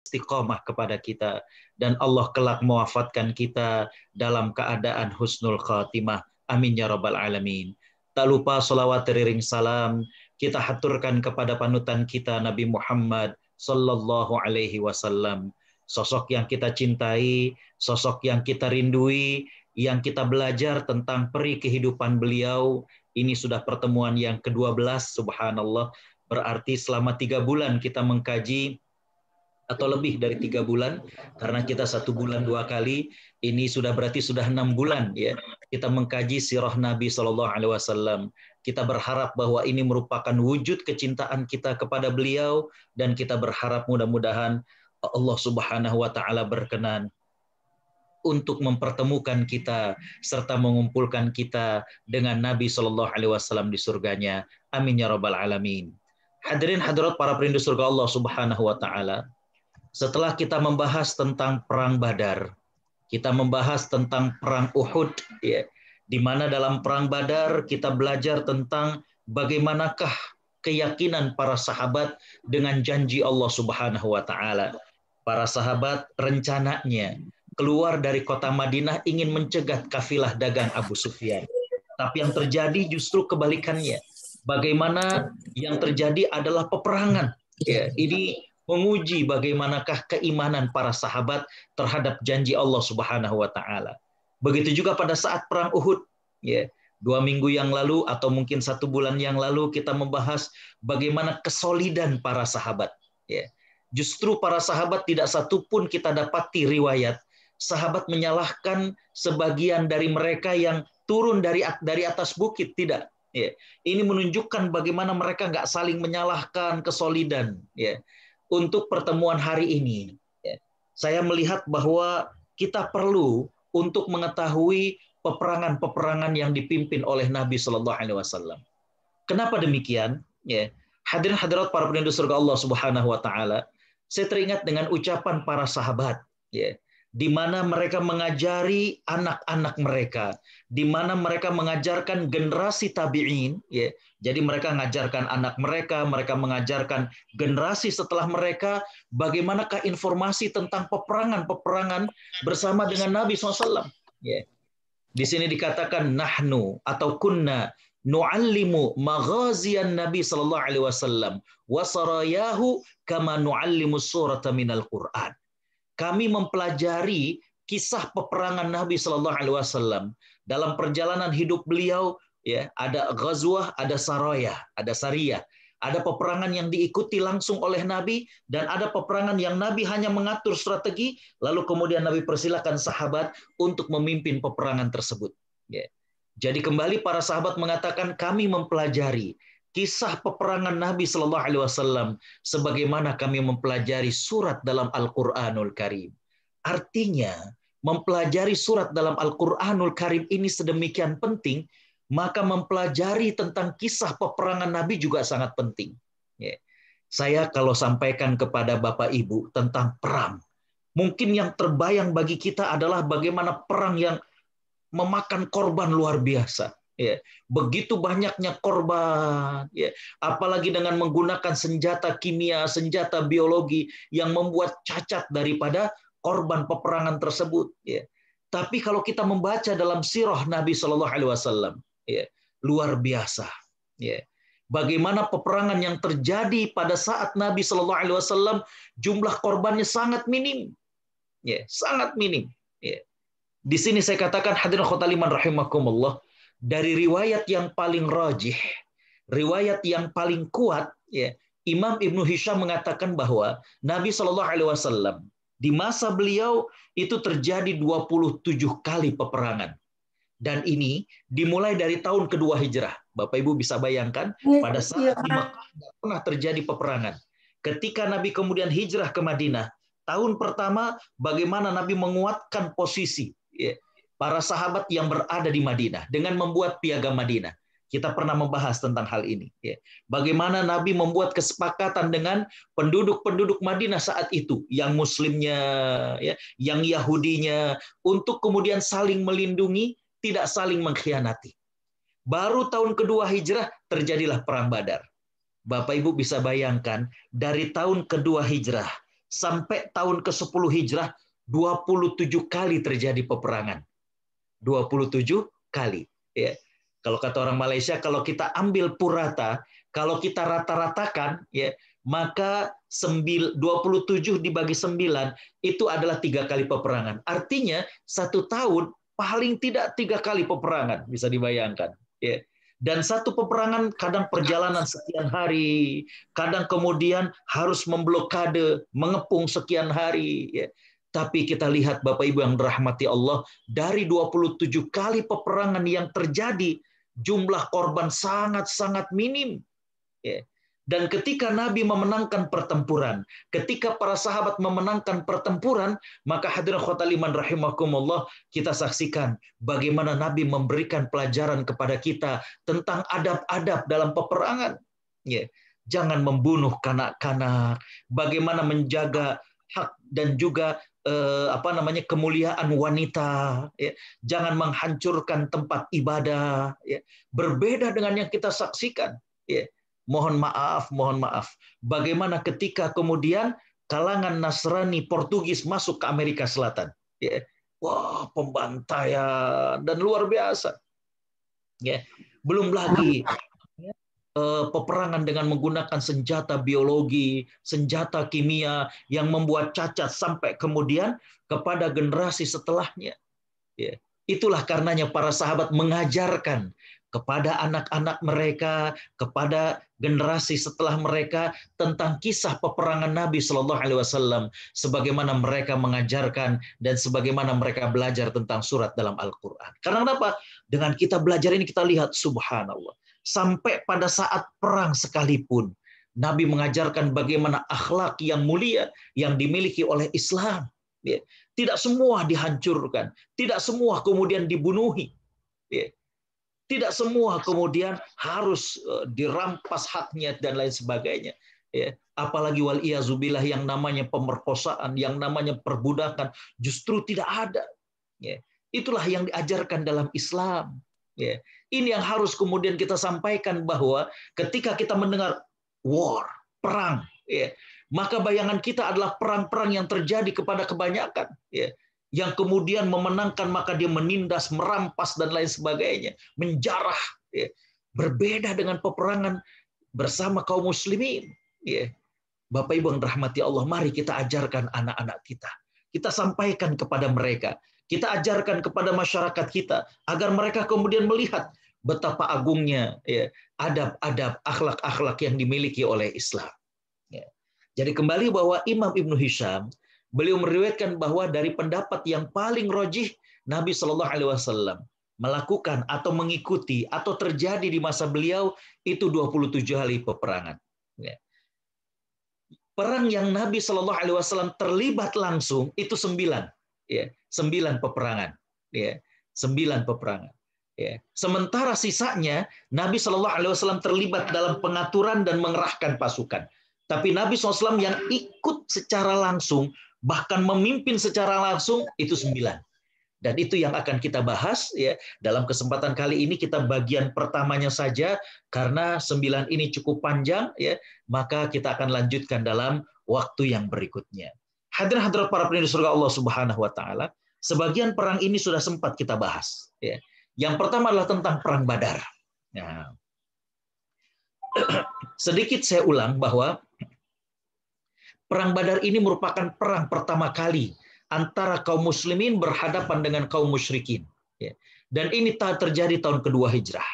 istiqomah kepada kita, dan Allah kelak mewafatkan kita dalam keadaan husnul khatimah. Amin ya rabbal alamin. Tak lupa salawat teriring salam kita haturkan kepada panutan kita Nabi Muhammad sallallahu alaihi wasallam. Sosok yang kita cintai, sosok yang kita rindui, yang kita belajar tentang peri kehidupan beliau. Ini sudah pertemuan yang ke-12, subhanallah. Berarti selama 3 bulan kita mengkaji, atau lebih dari 3 bulan, karena kita 1 bulan 2 kali, ini sudah berarti sudah 6 bulan ya kita mengkaji sirah Nabi Shallallahu Alaihi Wasallam. Kita berharap bahwa ini merupakan wujud kecintaan kita kepada beliau, dan kita berharap mudah-mudahan Allah Subhanahu Wa Taala berkenan untuk mempertemukan kita serta mengumpulkan kita dengan Nabi Shallallahu Alaihi Wasallam di surganya. Amin ya rabbal alamin. Hadirin hadirat para perindu surga Allah Subhanahu Wa Taala. Setelah kita membahas tentang perang Badar, kita membahas tentang perang Uhud, ya, di mana dalam perang Badar kita belajar tentang bagaimanakah keyakinan para sahabat dengan janji Allah Subhanahu Wa Taala. Para sahabat rencananya keluar dari kota Madinah ingin mencegat kafilah dagang Abu Sufyan, tapi yang terjadi justru kebalikannya. Bagaimana yang terjadi adalah peperangan. Ya, ini menguji bagaimanakah keimanan para sahabat terhadap janji Allah Subhanahu Wa Taala. Begitu juga pada saat perang Uhud, ya, 2 minggu yang lalu atau mungkin 1 bulan yang lalu kita membahas bagaimana kesolidan para sahabat. Ya, justru para sahabat tidak satu pun kita dapati riwayat sahabat menyalahkan sebagian dari mereka yang turun dari atas bukit, tidak. Ya, ini menunjukkan bagaimana mereka nggak saling menyalahkan, kesolidan. Ya. Untuk pertemuan hari ini, saya melihat bahwa kita perlu untuk mengetahui peperangan-peperangan yang dipimpin oleh Nabi Shallallahu Alaihi Wasallam. Kenapa demikian? Ya, hadirin hadirat para perindu surga Allah Subhanahu Wa Taala, saya teringat dengan ucapan para sahabat, ya, di mana mereka mengajari anak-anak mereka, di mana mereka mengajarkan generasi tabi'in, ya. Jadi mereka mengajarkan anak mereka, mereka mengajarkan generasi setelah mereka bagaimanakah informasi tentang peperangan-peperangan bersama dengan Nabi SAW. Ya. Di sini dikatakan nahnu atau kunna nu'allimu maghaziyan Nabi sallallahu alaihi wasallam wa sarayahu kama nu'allimu surata minal Qur'an. Kami mempelajari kisah peperangan Nabi Shallallahu Alaihi Wasallam dalam perjalanan hidup beliau. Ya, ada ghazwah, ada sarayah, ada sariyah, ada peperangan yang diikuti langsung oleh Nabi, dan ada peperangan yang Nabi hanya mengatur strategi, lalu kemudian Nabi persilakan sahabat untuk memimpin peperangan tersebut. Ya. Jadi kembali para sahabat mengatakan kami mempelajari kisah peperangan Nabi Shallallahu Alaihi Wasallam sebagaimana kami mempelajari surat dalam Al-Quranul Karim. Artinya, mempelajari surat dalam Al-Quranul Karim ini sedemikian penting, maka mempelajari tentang kisah peperangan Nabi juga sangat penting. Ya. Saya kalau sampaikan kepada Bapak Ibu tentang perang, mungkin yang terbayang bagi kita adalah bagaimana perang yang memakan korban luar biasa. Ya, begitu banyaknya korban, ya, apalagi dengan menggunakan senjata kimia, senjata biologi yang membuat cacat daripada korban peperangan tersebut. Ya. Tapi kalau kita membaca dalam sirah Nabi Shallallahu Alaihi Wasallam, ya, luar biasa. Ya. Bagaimana peperangan yang terjadi pada saat Nabi Shallallahu Alaihi Wasallam jumlah korbannya sangat minim, ya, sangat minim. Ya. Di sini saya katakan hadirin khotaliman rahimakumullah. Dari riwayat yang paling rajih, riwayat yang paling kuat, ya, Imam Ibnu Hisham mengatakan bahwa Nabi Shallallahu Alaihi Wasallam di masa beliau itu terjadi 27 kali peperangan, dan ini dimulai dari tahun kedua hijrah. Bapak Ibu bisa bayangkan pada saat di Mekah tidak pernah terjadi peperangan. Ketika Nabi kemudian hijrah ke Madinah, tahun pertama bagaimana Nabi menguatkan posisi, ya, para sahabat yang berada di Madinah dengan membuat piagam Madinah. Kita pernah membahas tentang hal ini. Ya. Bagaimana Nabi membuat kesepakatan dengan penduduk-penduduk Madinah saat itu, yang Muslimnya, ya, yang Yahudinya, untuk kemudian saling melindungi, tidak saling mengkhianati. Baru tahun kedua hijrah terjadilah perang Badar. Bapak Ibu bisa bayangkan dari tahun kedua hijrah sampai tahun ke-10 Hijrah 27 kali terjadi peperangan. 27 kali. Ya. Kalau kata orang Malaysia, kalau kita ambil purata, kalau kita rata-ratakan, ya, maka 27 dibagi 9 itu adalah 3 kali peperangan. Artinya 1 tahun paling tidak 3 kali peperangan, bisa dibayangkan. Ya. Dan satu peperangan kadang perjalanan sekian hari, kadang kemudian harus memblokade, mengepung sekian hari. Ya. Tapi kita lihat Bapak Ibu yang dirahmati Allah, dari 27 kali peperangan yang terjadi, jumlah korban sangat-sangat minim. Ya. Dan ketika Nabi memenangkan pertempuran, ketika para sahabat memenangkan pertempuran, maka hadirin khotal iman rahimakumullah, kita saksikan bagaimana Nabi memberikan pelajaran kepada kita tentang adab-adab dalam peperangan. Ya. Jangan membunuh kanak-kanak, bagaimana menjaga hak dan juga kemuliaan wanita, ya. Jangan menghancurkan tempat ibadah, ya. Berbeda dengan yang kita saksikan, ya. Mohon maaf, bagaimana ketika kemudian kalangan Nasrani Portugis masuk ke Amerika Selatan, ya. Wah, pembantaian dan luar biasa, ya. Belum lagi peperangan dengan menggunakan senjata biologi, senjata kimia yang membuat cacat sampai kemudian kepada generasi setelahnya. Ya. Itulah karenanya para sahabat mengajarkan kepada anak-anak mereka, kepada generasi setelah mereka tentang kisah peperangan Nabi Shallallahu Alaihi Wasallam, sebagaimana mereka mengajarkan dan sebagaimana mereka belajar tentang surat dalam Al-Quran. Karena apa? Dengan kita belajar ini kita lihat, subhanallah, sampai pada saat perang sekalipun, Nabi mengajarkan bagaimana akhlak yang mulia yang dimiliki oleh Islam. Ya. Tidak semua dihancurkan, tidak semua kemudian dibunuhi. Ya. Tidak semua kemudian harus dirampas haknya dan lain sebagainya. Ya. Apalagi wal-iyazubillah yang namanya pemerkosaan, yang namanya perbudakan, justru tidak ada. Ya. Itulah yang diajarkan dalam Islam. Ya. Ini yang harus kemudian kita sampaikan, bahwa ketika kita mendengar war, perang, ya, maka bayangan kita adalah perang-perang yang terjadi kepada kebanyakan, ya, yang kemudian memenangkan maka dia menindas, merampas dan lain sebagainya, menjarah. Ya. Berbeda dengan peperangan bersama kaum muslimin. Ya. Bapak Ibu yang rahmati Allah, mari kita ajarkan anak-anak kita. Kita sampaikan kepada mereka. Kita ajarkan kepada masyarakat kita agar mereka kemudian melihat betapa agungnya, ya, adab-adab, akhlak-akhlak yang dimiliki oleh Islam. Ya. Jadi kembali bahwa Imam Ibnu Hisham, beliau meriwayatkan bahwa dari pendapat yang paling rajih, Nabi Shallallahu Alaihi Wasallam melakukan atau mengikuti atau terjadi di masa beliau itu 27 kali peperangan. Ya. Perang yang Nabi Shallallahu Alaihi Wasallam terlibat langsung itu 9, ya, 9 peperangan, ya, 9 peperangan. Ya. Sementara sisanya Nabi Shallallahu Alaihi Wasallam terlibat dalam pengaturan dan mengerahkan pasukan. Tapi Nabi SAW yang ikut secara langsung, bahkan memimpin secara langsung, itu 9. Dan itu yang akan kita bahas, ya, dalam kesempatan kali ini. Kita bagian pertamanya saja, karena 9 ini cukup panjang, ya, maka kita akan lanjutkan dalam waktu yang berikutnya. Hadirin-hadirat para pendiri surga Allah Subhanahu wa Ta'ala, sebagian perang ini sudah sempat kita bahas. Ya. Yang pertama adalah tentang perang Badar. Nah, sedikit saya ulang bahwa perang Badar ini merupakan perang pertama kali antara kaum muslimin berhadapan dengan kaum musyrikin. Dan ini terjadi tahun kedua Hijrah.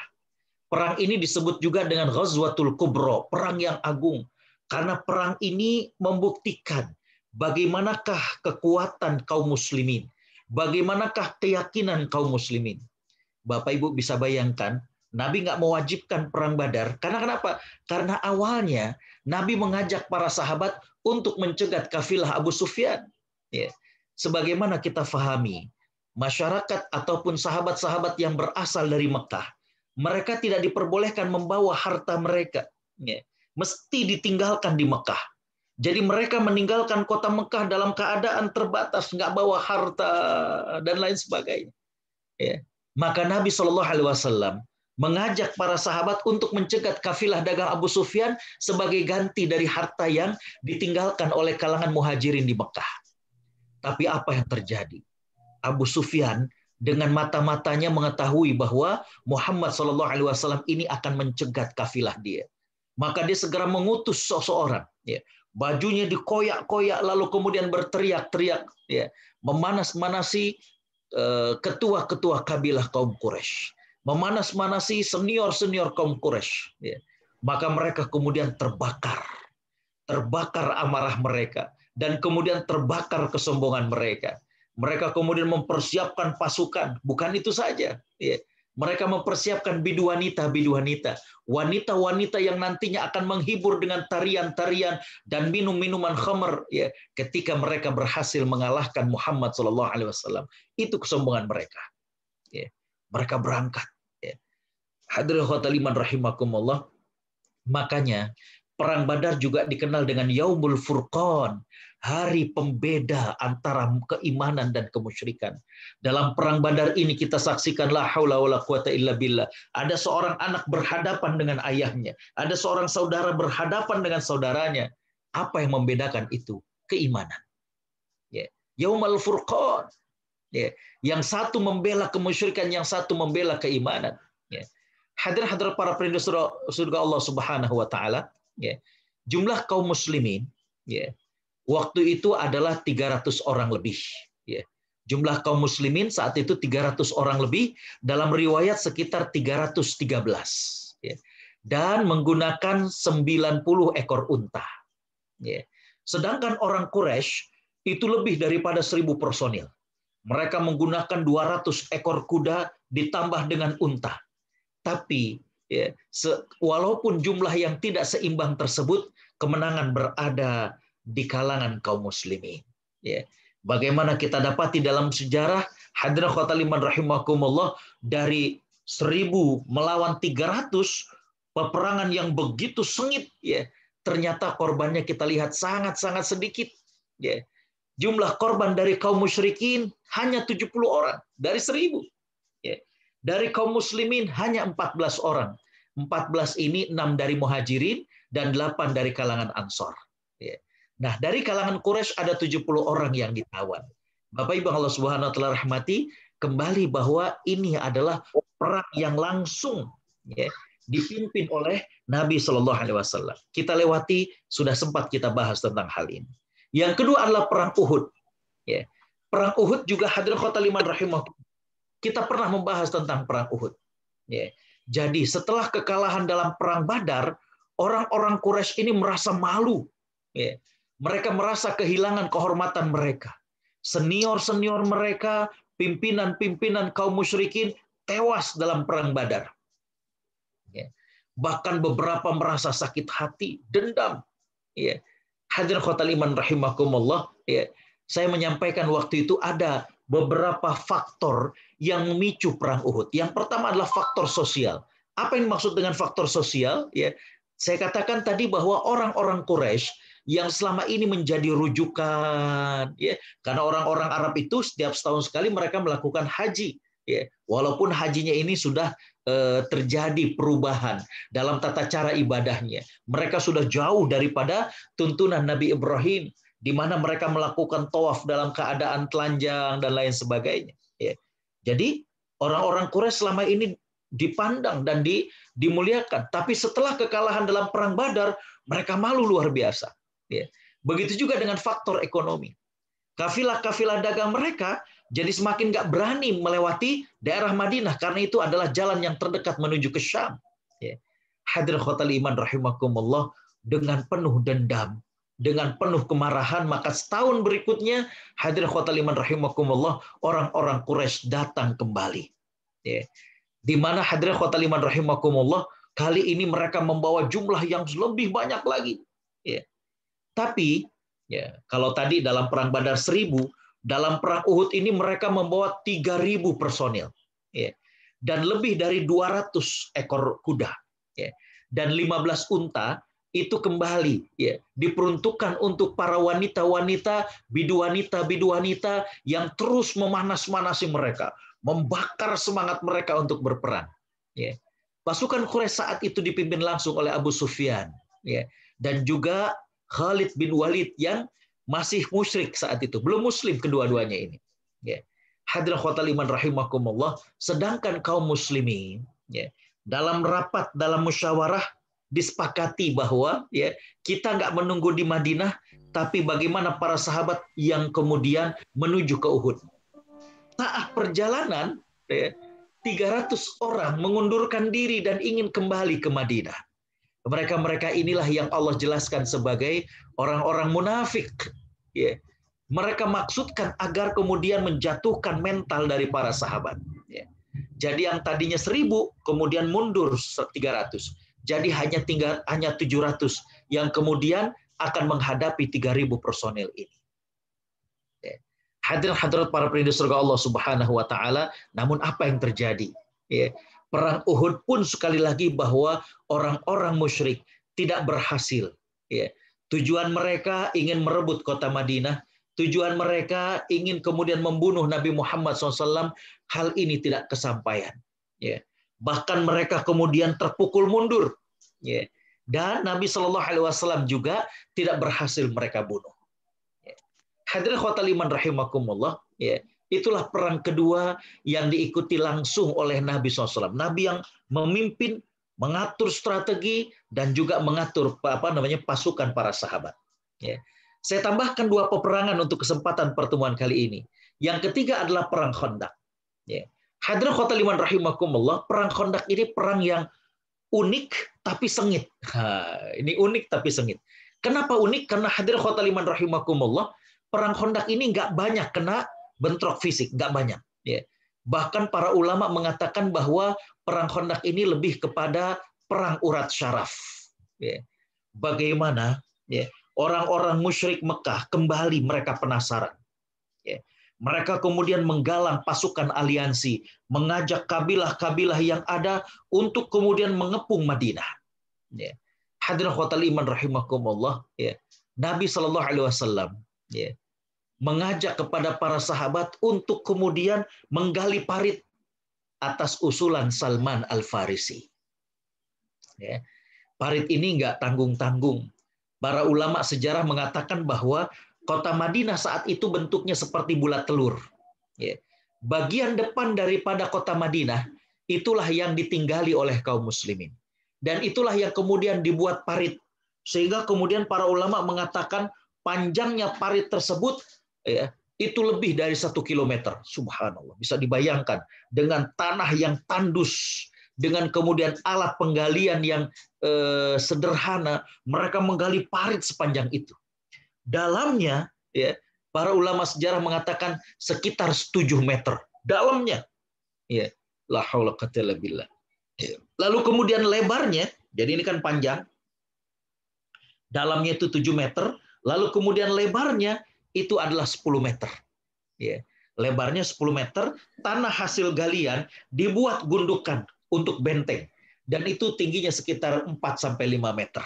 Perang ini disebut juga dengan Ghazwatul Kubra, perang yang agung. Karena perang ini membuktikan bagaimanakah kekuatan kaum muslimin, bagaimanakah keyakinan kaum muslimin. Bapak Ibu bisa bayangkan, Nabi nggak mewajibkan perang Badar. Karena kenapa? Karena awalnya Nabi mengajak para sahabat untuk mencegat kafilah Abu Sufyan. Ya. Sebagaimana kita fahami, masyarakat ataupun sahabat-sahabat yang berasal dari Mekah, mereka tidak diperbolehkan membawa harta mereka. Ya. Mesti ditinggalkan di Mekah. Jadi mereka meninggalkan kota Mekah dalam keadaan terbatas, nggak bawa harta dan lain sebagainya. Ya. Maka Nabi Shallallahu Alaihi Wasallam mengajak para sahabat untuk mencegat kafilah dagang Abu Sufyan sebagai ganti dari harta yang ditinggalkan oleh kalangan muhajirin di Mekah. Tapi apa yang terjadi? Abu Sufyan dengan mata-matanya mengetahui bahwa Muhammad SAW ini akan mencegat kafilah dia. Maka dia segera mengutus seseorang, ya, bajunya dikoyak-koyak lalu kemudian berteriak-teriak, ya, memanas-manasi ketua-ketua kabilah kaum Quraisy, memanas-manasi senior-senior kaum Quraisy. Ya. Maka mereka kemudian terbakar amarah mereka, dan kemudian terbakar kesombongan mereka. Mereka kemudian mempersiapkan pasukan, bukan itu saja. Ya. Mereka mempersiapkan bidu wanita, wanita-wanita yang nantinya akan menghibur dengan tarian-tarian dan minum-minuman khamr, ya, ketika mereka berhasil mengalahkan Muhammad SAW. Itu kesombongan mereka. Ya. Mereka berangkat. Ya. Hadirin khotaliman rahimakumullah. Makanya Perang Badar juga dikenal dengan Yaumul Furqan, hari pembeda antara keimanan dan kemusyrikan. Dalam Perang Badar ini kita saksikan la haula wala quwata illa billah. Ada seorang anak berhadapan dengan ayahnya, ada seorang saudara berhadapan dengan saudaranya. Apa yang membedakan itu? Keimanan. Ya. Yaumul Furqan. Ya. Yang satu membela kemusyrikan, yang satu membela keimanan. Ya. Hadir-hadir para perindu surga Allah Subhanahu wa taala. Ya. Jumlah kaum muslimin, ya, waktu itu adalah 300 orang lebih. Ya. Jumlah kaum muslimin saat itu 300 orang lebih, dalam riwayat sekitar 313. Ya. Dan menggunakan 90 ekor unta. Ya. Sedangkan orang Quraisy itu lebih daripada 1000 personil. Mereka menggunakan 200 ekor kuda ditambah dengan unta. Tapi ya, walaupun jumlah yang tidak seimbang tersebut, kemenangan berada di kalangan kaum muslimin. Ya. Bagaimana kita dapati dalam sejarah, hadirin khotaliman rahimakumullah, dari 1000 melawan 300, peperangan yang begitu sengit, ya, ternyata korbannya kita lihat sangat-sangat sedikit. Ya. Jumlah korban dari kaum musyrikin hanya 70 orang dari 1000. Ya. Dari kaum muslimin hanya 14 orang. 14 ini 6 dari muhajirin dan 8 dari kalangan ansor. Nah, dari kalangan Quraisy ada 70 orang yang ditawan. Bapak Ibu Allah Subhanahu wa taala rahmati, kembali bahwa ini adalah perang yang langsung, ya, dipimpin oleh Nabi Shallallahu alaihi wasallam. Kita lewati, sudah sempat kita bahas tentang hal ini. Yang kedua adalah perang Uhud. Ya. Perang Uhud juga hadirin khotaliman rahimahullah. Kita pernah membahas tentang perang Uhud. Ya. Jadi setelah kekalahan dalam perang Badar, orang-orang Quraisy ini merasa malu. Ya. Mereka merasa kehilangan kehormatan mereka. Senior-senior mereka, pimpinan-pimpinan kaum musyrikin tewas dalam perang Badar. Ya. Bahkan beberapa merasa sakit hati, dendam. Ya. Hadirin khotal iman rahimakumullah. Ya. Saya menyampaikan waktu itu ada beberapa faktor yang memicu perang Uhud. Yang pertama adalah faktor sosial. Apa yang dimaksud dengan faktor sosial? Ya, saya katakan tadi bahwa orang-orang Quraisy yang selama ini menjadi rujukan, ya, karena orang-orang Arab itu setiap setahun sekali mereka melakukan haji. Ya, walaupun hajinya ini sudah terjadi perubahan dalam tata cara ibadahnya. Mereka sudah jauh daripada tuntunan Nabi Ibrahim, di mana mereka melakukan tawaf dalam keadaan telanjang dan lain sebagainya. Ya. Jadi orang-orang Quraisy selama ini dipandang dan dimuliakan. Tapi setelah kekalahan dalam perang Badar, mereka malu luar biasa. Ya. Begitu juga dengan faktor ekonomi. Kafilah-kafilah dagang mereka jadi semakin nggak berani melewati daerah Madinah, karena itu adalah jalan yang terdekat menuju ke Syam. Ya. Hadirin khotal iman rahimakumullah, dengan penuh dendam, dengan penuh kemarahan, maka setahun berikutnya, hadirin khotal iman rahimakumullah, orang-orang Quraisy datang kembali. Ya. Di mana hadirin khotal iman rahimakumullah, kali ini mereka membawa jumlah yang lebih banyak lagi. Ya. Tapi ya, kalau tadi dalam perang Badar 1000, dalam perang Uhud ini mereka membawa 3000 personil. Ya. Dan lebih dari 200 ekor kuda. Ya. Dan 15 unta itu kembali, ya, diperuntukkan untuk para wanita-wanita, bidu wanita yang terus memanas-manasi mereka, membakar semangat mereka untuk berperang. Ya. Pasukan Quraisy saat itu dipimpin langsung oleh Abu Sufyan, ya, dan juga Khalid bin Walid yang masih musyrik saat itu, belum muslim kedua-duanya ini. Ya. Hadirin khotal iman rahimakumullah, sedangkan kaum muslimin, ya, dalam rapat, dalam musyawarah disepakati bahwa, ya, kita nggak menunggu di Madinah, tapi bagaimana para sahabat yang kemudian menuju ke Uhud. Saat perjalanan, ya, 300 orang mengundurkan diri dan ingin kembali ke Madinah. Mereka-mereka inilah yang Allah jelaskan sebagai orang-orang munafik. Ya. Mereka maksudkan agar kemudian menjatuhkan mental dari para sahabat. Ya. Jadi yang tadinya 1.000 kemudian mundur 300. Jadi hanya 700 yang kemudian akan menghadapi 3.000 personil ini. Ya. Hadirin hadirat para penduduk surga Allah Subhanahu wa taala, namun apa yang terjadi? Ya. Perang Uhud pun sekali lagi bahwa orang-orang musyrik tidak berhasil. Ya. Tujuan mereka ingin merebut kota Madinah, tujuan mereka ingin kemudian membunuh Nabi Muhammad SAW, hal ini tidak kesampaian. Ya. Bahkan mereka kemudian terpukul mundur. Ya. Dan Nabi SAW juga tidak berhasil mereka bunuh. Ya. Hadirin khotal iman rahimakumullah, ya. Itulah perang kedua yang diikuti langsung oleh Nabi SAW. Nabi yang memimpin, mengatur strategi, dan juga mengatur pasukan para sahabat. Ya. Saya tambahkan 2 peperangan untuk kesempatan pertemuan kali ini. Yang ketiga adalah perang Khandaq. Ya. Hadirin khotal iman rahimakumullah, perang Khandaq ini perang yang unik tapi sengit. Ini unik tapi sengit. Kenapa unik? Karena hadirin khotal iman rahimakumullah, perang Khandaq ini nggak banyak kena bentrok fisik, nggak banyak. Ya. Bahkan para ulama mengatakan bahwa perang Khandaq ini lebih kepada perang urat syaraf. Ya. Bagaimana, ya, orang-orang musyrik Mekah kembali mereka penasaran. Ya. Mereka kemudian menggalang pasukan aliansi, mengajak kabilah-kabilah yang ada untuk kemudian mengepung Madinah. Ya. Hadirin khotal iman rahimakumullah, ya. Nabi Shallallahu Alaihi Wasallam, ya, mengajak kepada para sahabat untuk kemudian menggali parit atas usulan Salman Al-Farisi. Ya. Parit ini nggak tanggung-tanggung. Para ulama sejarah mengatakan bahwa kota Madinah saat itu bentuknya seperti bulat telur. Ya. Bagian depan daripada kota Madinah itulah yang ditinggali oleh kaum muslimin. Dan itulah yang kemudian dibuat parit. Sehingga kemudian para ulama mengatakan panjangnya parit tersebut, ya, itu lebih dari 1 kilometer. Subhanallah. Bisa dibayangkan dengan tanah yang tandus, dengan kemudian alat penggalian yang sederhana, mereka menggali parit sepanjang itu. Dalamnya, ya, para ulama sejarah mengatakan sekitar 7 meter. Dalamnya, ya, la haula quwwata billah. Lalu kemudian lebarnya, jadi ini kan panjang, dalamnya itu 7 meter, lalu kemudian lebarnya itu adalah 10 meter. Ya. Lebarnya 10 meter, tanah hasil galian dibuat gundukan untuk benteng. Dan itu tingginya sekitar 4-5 meter.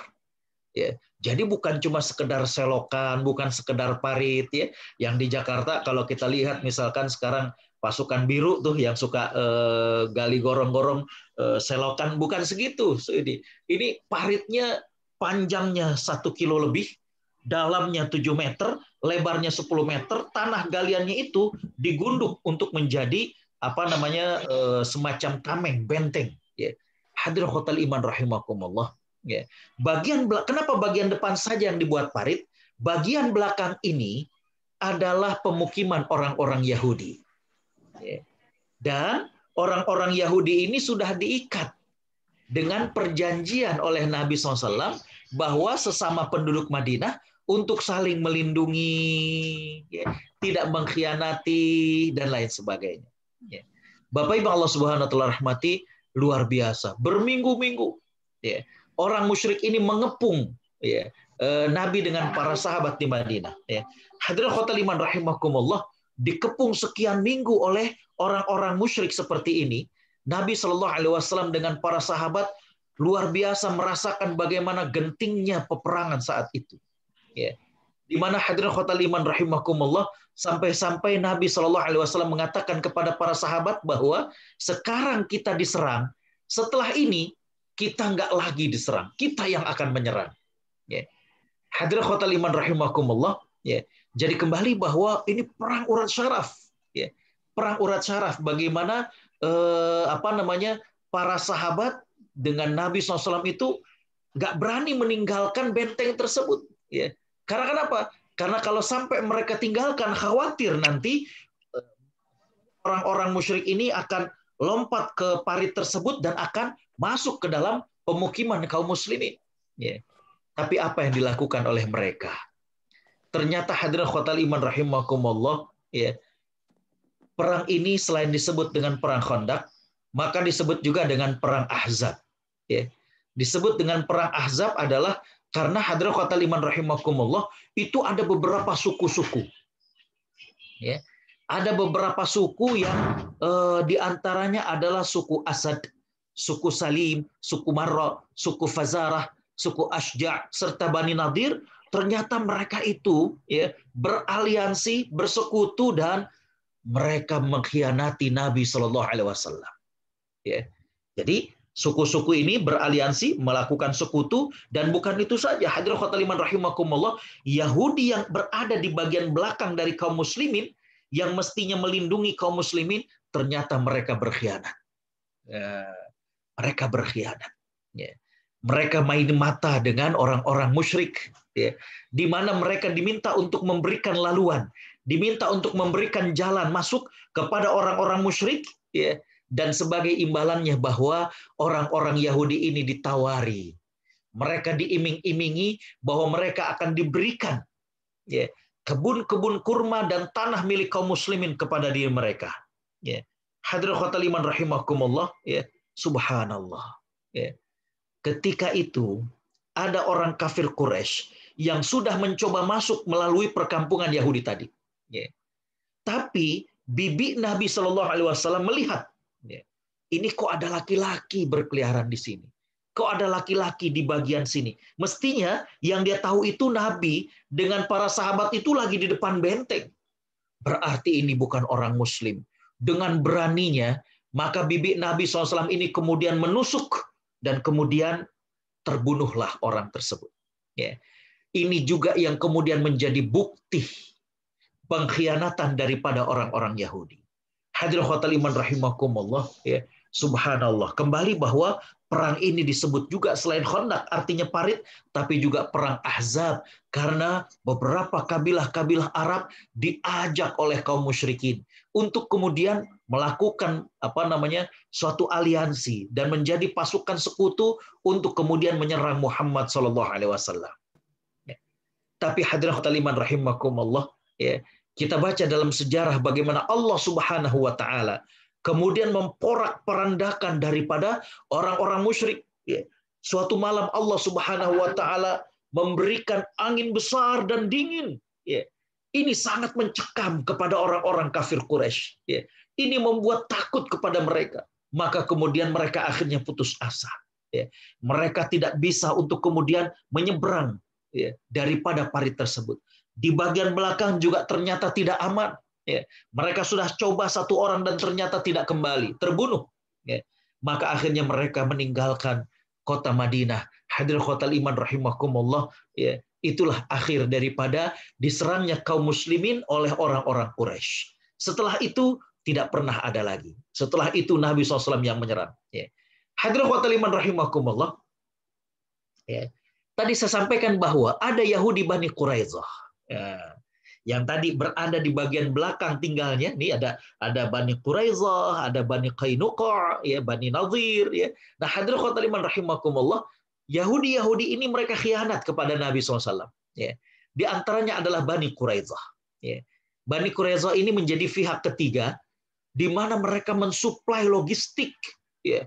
Ya. Jadi bukan cuma sekedar selokan, bukan sekedar parit. Ya. Yang di Jakarta kalau kita lihat misalkan sekarang pasukan biru tuh yang suka gali gorong-gorong selokan, bukan segitu. Ini paritnya panjangnya 1 kilo lebih, dalamnya 7 meter, lebarnya 10 meter, tanah galiannya itu digunduk untuk menjadi semacam tameng, benteng. Ya. Hadirin khotal iman rahimakumullah. Ya. Kenapa bagian depan saja yang dibuat parit? Bagian belakang ini adalah pemukiman orang-orang Yahudi. Ya. Dan orang-orang Yahudi ini sudah diikat dengan perjanjian oleh Nabi SAW bahwa sesama penduduk Madinah untuk saling melindungi, ya, tidak mengkhianati, dan lain sebagainya. Ya. Bapak Ibu Allah Subhanahu wa taala rahmati, luar biasa. Berminggu-minggu, ya, orang musyrik ini mengepung, ya, Nabi dengan para sahabat di Madinah. Ya. Hadirin khotal iman rahimakumullah, dikepung sekian minggu oleh orang-orang musyrik seperti ini. Nabi Shallallahu Alaihi Wasallam dengan para sahabat luar biasa merasakan bagaimana gentingnya peperangan saat itu. Ya. Di mana hadirin khotal iman rahimakumullah, sampai-sampai Nabi Shallallahu Alaihi Wasallam mengatakan kepada para sahabat bahwa sekarang kita diserang, Setelah ini kita nggak lagi diserang, kita yang akan menyerang. Ya. Hadirin khotal iman rahimakumullah. Ya. Jadi kembali bahwa ini perang urat syaraf. Ya. Perang urat syaraf. Bagaimana para sahabat dengan Nabi SAW itu nggak berani meninggalkan benteng tersebut. Ya. Karena kenapa? Karena kalau sampai mereka tinggalkan, khawatir nanti orang-orang musyrik ini akan lompat ke parit tersebut dan akan masuk ke dalam pemukiman kaum muslimin. Ya. Tapi apa yang dilakukan oleh mereka? Ternyata hadirin khotal iman rahimakumullah, ya, perang ini selain disebut dengan perang Khandaq, maka disebut juga dengan perang Ahzab. Ya. Disebut dengan perang Ahzab adalah karena hadirin khotal iman rahimakumullah itu ada beberapa suku-suku. Ya. Ada beberapa suku yang diantaranya adalah suku Asad, suku Salim, suku Marra, suku Fazarah, suku Ashja' serta Bani Nadir. Ternyata mereka itu ya beraliansi, bersekutu dan mereka mengkhianati Nabi Shallallahu Alaihi Wasallam. Ya. Jadi suku-suku ini beraliansi, melakukan sekutu, dan bukan itu saja. Hadirin khotal iman rahimakumullah, Yahudi yang berada di bagian belakang dari kaum muslimin, yang mestinya melindungi kaum muslimin, ternyata mereka berkhianat. Ya, mereka berkhianat. Ya. Mereka main mata dengan orang-orang musyrik, ya, di mana mereka diminta untuk memberikan laluan, diminta untuk memberikan jalan masuk kepada orang-orang musyrik, ya, dan sebagai imbalannya bahwa orang-orang Yahudi ini ditawari, mereka diiming-imingi bahwa mereka akan diberikan, ya, kebun-kebun kurma dan tanah milik kaum muslimin kepada diri mereka. Ya. Hadirin khotal iman rahimakumullah, ya, subhanallah. Ya. Ketika itu ada orang kafir Quraisy yang sudah mencoba masuk melalui perkampungan Yahudi tadi. Ya. Tapi bibi Nabi Shallallahu Alaihi Wasallam melihat, ya, ini kok ada laki-laki berkeliaran di sini. Kok ada laki-laki di bagian sini. Mestinya yang dia tahu itu Nabi dengan para sahabat itu lagi di depan benteng. Berarti ini bukan orang Muslim. Dengan beraninya, maka bibi Nabi SAW ini kemudian menusuk dan kemudian terbunuhlah orang tersebut. Ya. Ini juga yang kemudian menjadi bukti pengkhianatan daripada orang-orang Yahudi. Hadirin khotal iman rahimakumullah, ya, subhanallah. Kembali bahwa perang ini disebut juga selain Khandaq artinya parit, tapi juga perang Ahzab karena beberapa kabilah-kabilah Arab diajak oleh kaum musyrikin untuk kemudian melakukan suatu aliansi dan menjadi pasukan sekutu untuk kemudian menyerang Muhammad SAW. Ya. Tapi hadirin khotal iman rahimakumullah, ya, kita baca dalam sejarah bagaimana Allah Subhanahu wa taala kemudian memporak-perandakan daripada orang-orang musyrik. Suatu malam Allah Subhanahu wa taala memberikan angin besar dan dingin. Ini sangat mencekam kepada orang-orang kafir Quraisy. Ini membuat takut kepada mereka. Maka kemudian mereka akhirnya putus asa. Mereka tidak bisa untuk kemudian menyeberang daripada parit tersebut. Di bagian belakang juga ternyata tidak aman. Ya. Mereka sudah coba satu orang dan ternyata tidak kembali, terbunuh. Ya. Maka akhirnya mereka meninggalkan kota Madinah. Hadirin khotal iman rahimakumullah. Ya. Itulah akhir daripada diserangnya kaum muslimin oleh orang-orang Quraisy. Setelah itu tidak pernah ada lagi. Setelah itu Nabi SAW yang menyerang. Ya. Hadirin khotal iman rahimakumullah. Ya. Tadi saya sampaikan bahwa ada Yahudi Bani Quraidzah. Ya, yang tadi berada di bagian belakang tinggalnya, nih ada Bani Quraidzah, ada Bani Qainuqa, ya, Bani Nadir, ya. Nah, hadirin khotal iman rahimakumullah, Yahudi ini mereka khianat kepada Nabi SAW. Ya. Di antaranya adalah Bani Quraidzah. Ya. Bani Quraidzah ini menjadi pihak ketiga, di mana mereka mensuplai logistik, ya,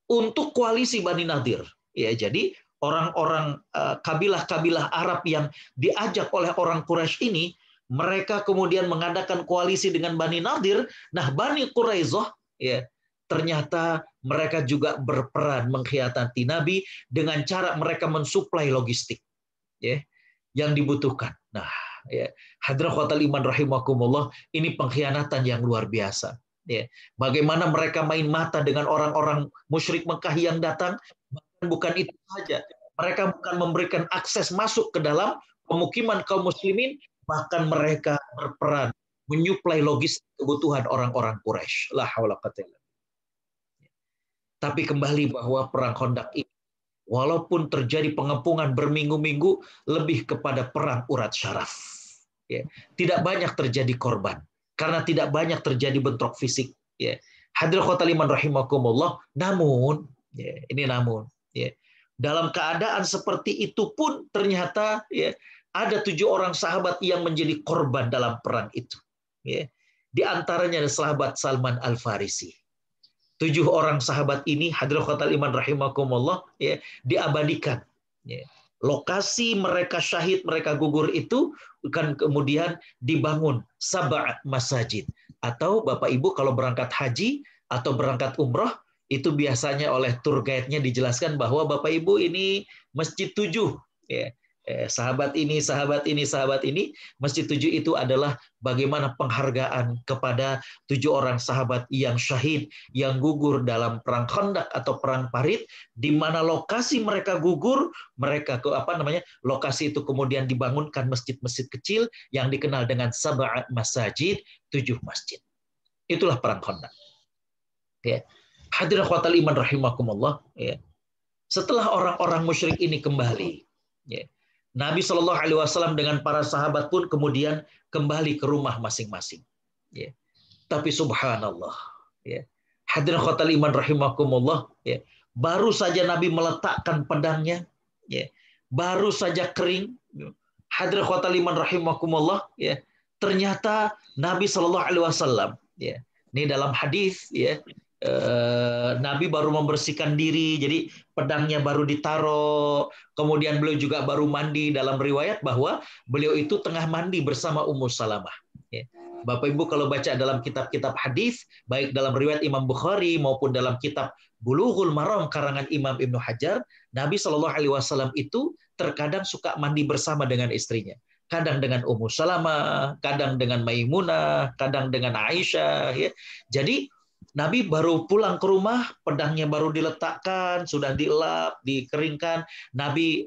untuk koalisi Bani Nadir. Ya, jadi orang-orang kabilah-kabilah Arab yang diajak oleh orang Quraisy ini, mereka kemudian mengadakan koalisi dengan Bani Nadir. Nah, Bani Quraidzah, ya, ternyata mereka juga berperan mengkhianati Nabi dengan cara mereka mensuplai logistik, ya, yang dibutuhkan. Nah, ya, hadirin khotal iman rahimakumullah, ini pengkhianatan yang luar biasa. Ya. Bagaimana mereka main mata dengan orang-orang musyrik Mekah yang datang. Bahkan bukan itu saja. Mereka bukan memberikan akses masuk ke dalam pemukiman kaum muslimin, bahkan mereka berperan menyuplai logistik kebutuhan orang-orang Quraisy. La haula quwwata illa billah. Tapi kembali bahwa perang Khandaq ini, walaupun terjadi pengepungan berminggu-minggu, lebih kepada perang urat syaraf. Ya. Tidak banyak terjadi korban, karena tidak banyak terjadi bentrok fisik. Ya. Hadirin khotal iman rahimakumullah, namun, ya, ini namun, ya, dalam keadaan seperti itu pun ternyata ya, ada 7 orang sahabat yang menjadi korban dalam perang itu. Ya. Di antaranya ada sahabat Salman Al-Farisi. 7 orang sahabat ini, hadirin khotal iman rahimakumullah, ya, diabadikan. Ya. Lokasi mereka syahid, mereka gugur itu kan kemudian dibangun sab'a masajid. Atau Bapak Ibu kalau berangkat haji atau berangkat umroh, itu biasanya oleh tour guide-nya dijelaskan bahwa Bapak Ibu ini masjid 7. Ya. Sahabat ini, sahabat ini, sahabat ini. Masjid 7 itu adalah bagaimana penghargaan kepada 7 orang sahabat yang syahid, yang gugur dalam perang Khandaq atau perang Parit, di mana lokasi mereka gugur, mereka lokasi itu kemudian dibangunkan masjid-masjid kecil yang dikenal dengan sab'a masajid, 7 masjid. Itulah perang Khandaq. Ya. Hadirin khotal iman rahimakumullah. Ya. Setelah orang-orang musyrik ini kembali, ya, Nabi Shallallahu Alaihi Wasallam dengan para sahabat pun kemudian kembali ke rumah masing-masing. Ya. Tapi subhanallah, ya. Hadirin khotal iman rahimakumullah, ya. Baru saja Nabi meletakkan pedangnya, ya. Baru saja kering. Hadirin khotal iman rahimakumullah, ya. Ternyata Nabi Shallallahu Alaihi Wasallam, ya. Ini dalam hadis, ya. Nabi baru membersihkan diri, jadi pedangnya baru ditaruh, kemudian beliau juga baru mandi. Dalam riwayat bahwa beliau itu tengah mandi bersama Ummu Salamah. Ya. Bapak Ibu kalau baca dalam kitab-kitab hadis, baik dalam riwayat Imam Bukhari maupun dalam kitab Bulughul Maram karangan Imam Ibnu Hajar, Nabi Shallallahu Alaihi Wasallam itu terkadang suka mandi bersama dengan istrinya. Kadang dengan Ummu Salamah, kadang dengan Maimunah, kadang dengan Aisyah. Ya. Jadi Nabi baru pulang ke rumah, pedangnya baru diletakkan, sudah dielap, dikeringkan. Nabi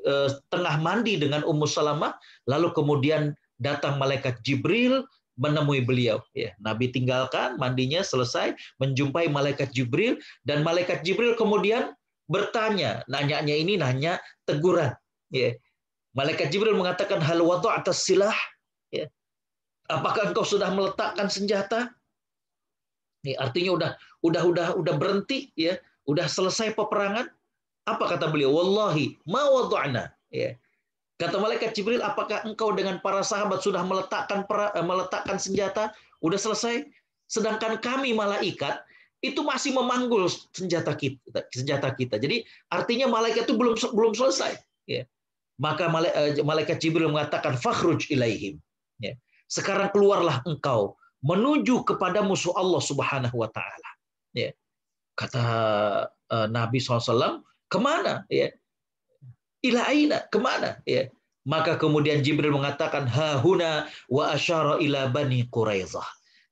tengah mandi dengan Ummu Salamah, lalu kemudian datang malaikat Jibril menemui beliau. Ya, Nabi tinggalkan mandinya selesai, menjumpai malaikat Jibril, dan malaikat Jibril kemudian bertanya, nanyanya ini nanya teguran. Ya. Malaikat Jibril mengatakan, hal wada'ta silah? Ya. Apakah engkau sudah meletakkan senjata? Nih, artinya udah berhenti, ya, udah selesai peperangan. Apa kata beliau? Wallahi ma wada'na. Ya. Kata malaikat Jibril, apakah engkau dengan para sahabat sudah meletakkan senjata? Udah selesai. Sedangkan kami malaikat itu masih memanggul senjata kita. Jadi artinya malaikat itu belum selesai. Ya. Maka malaikat Jibril mengatakan fakhruj ilaihim. Ya. Sekarang keluarlah engkau menuju kepada musuh Allah Subhanahu wa taala. Ya. Kata Nabi SAW, kemana? Ya. Ila aina, kemana? Ya. Maka kemudian Jibril mengatakan hahuna wa asyara ila bani Quraidah.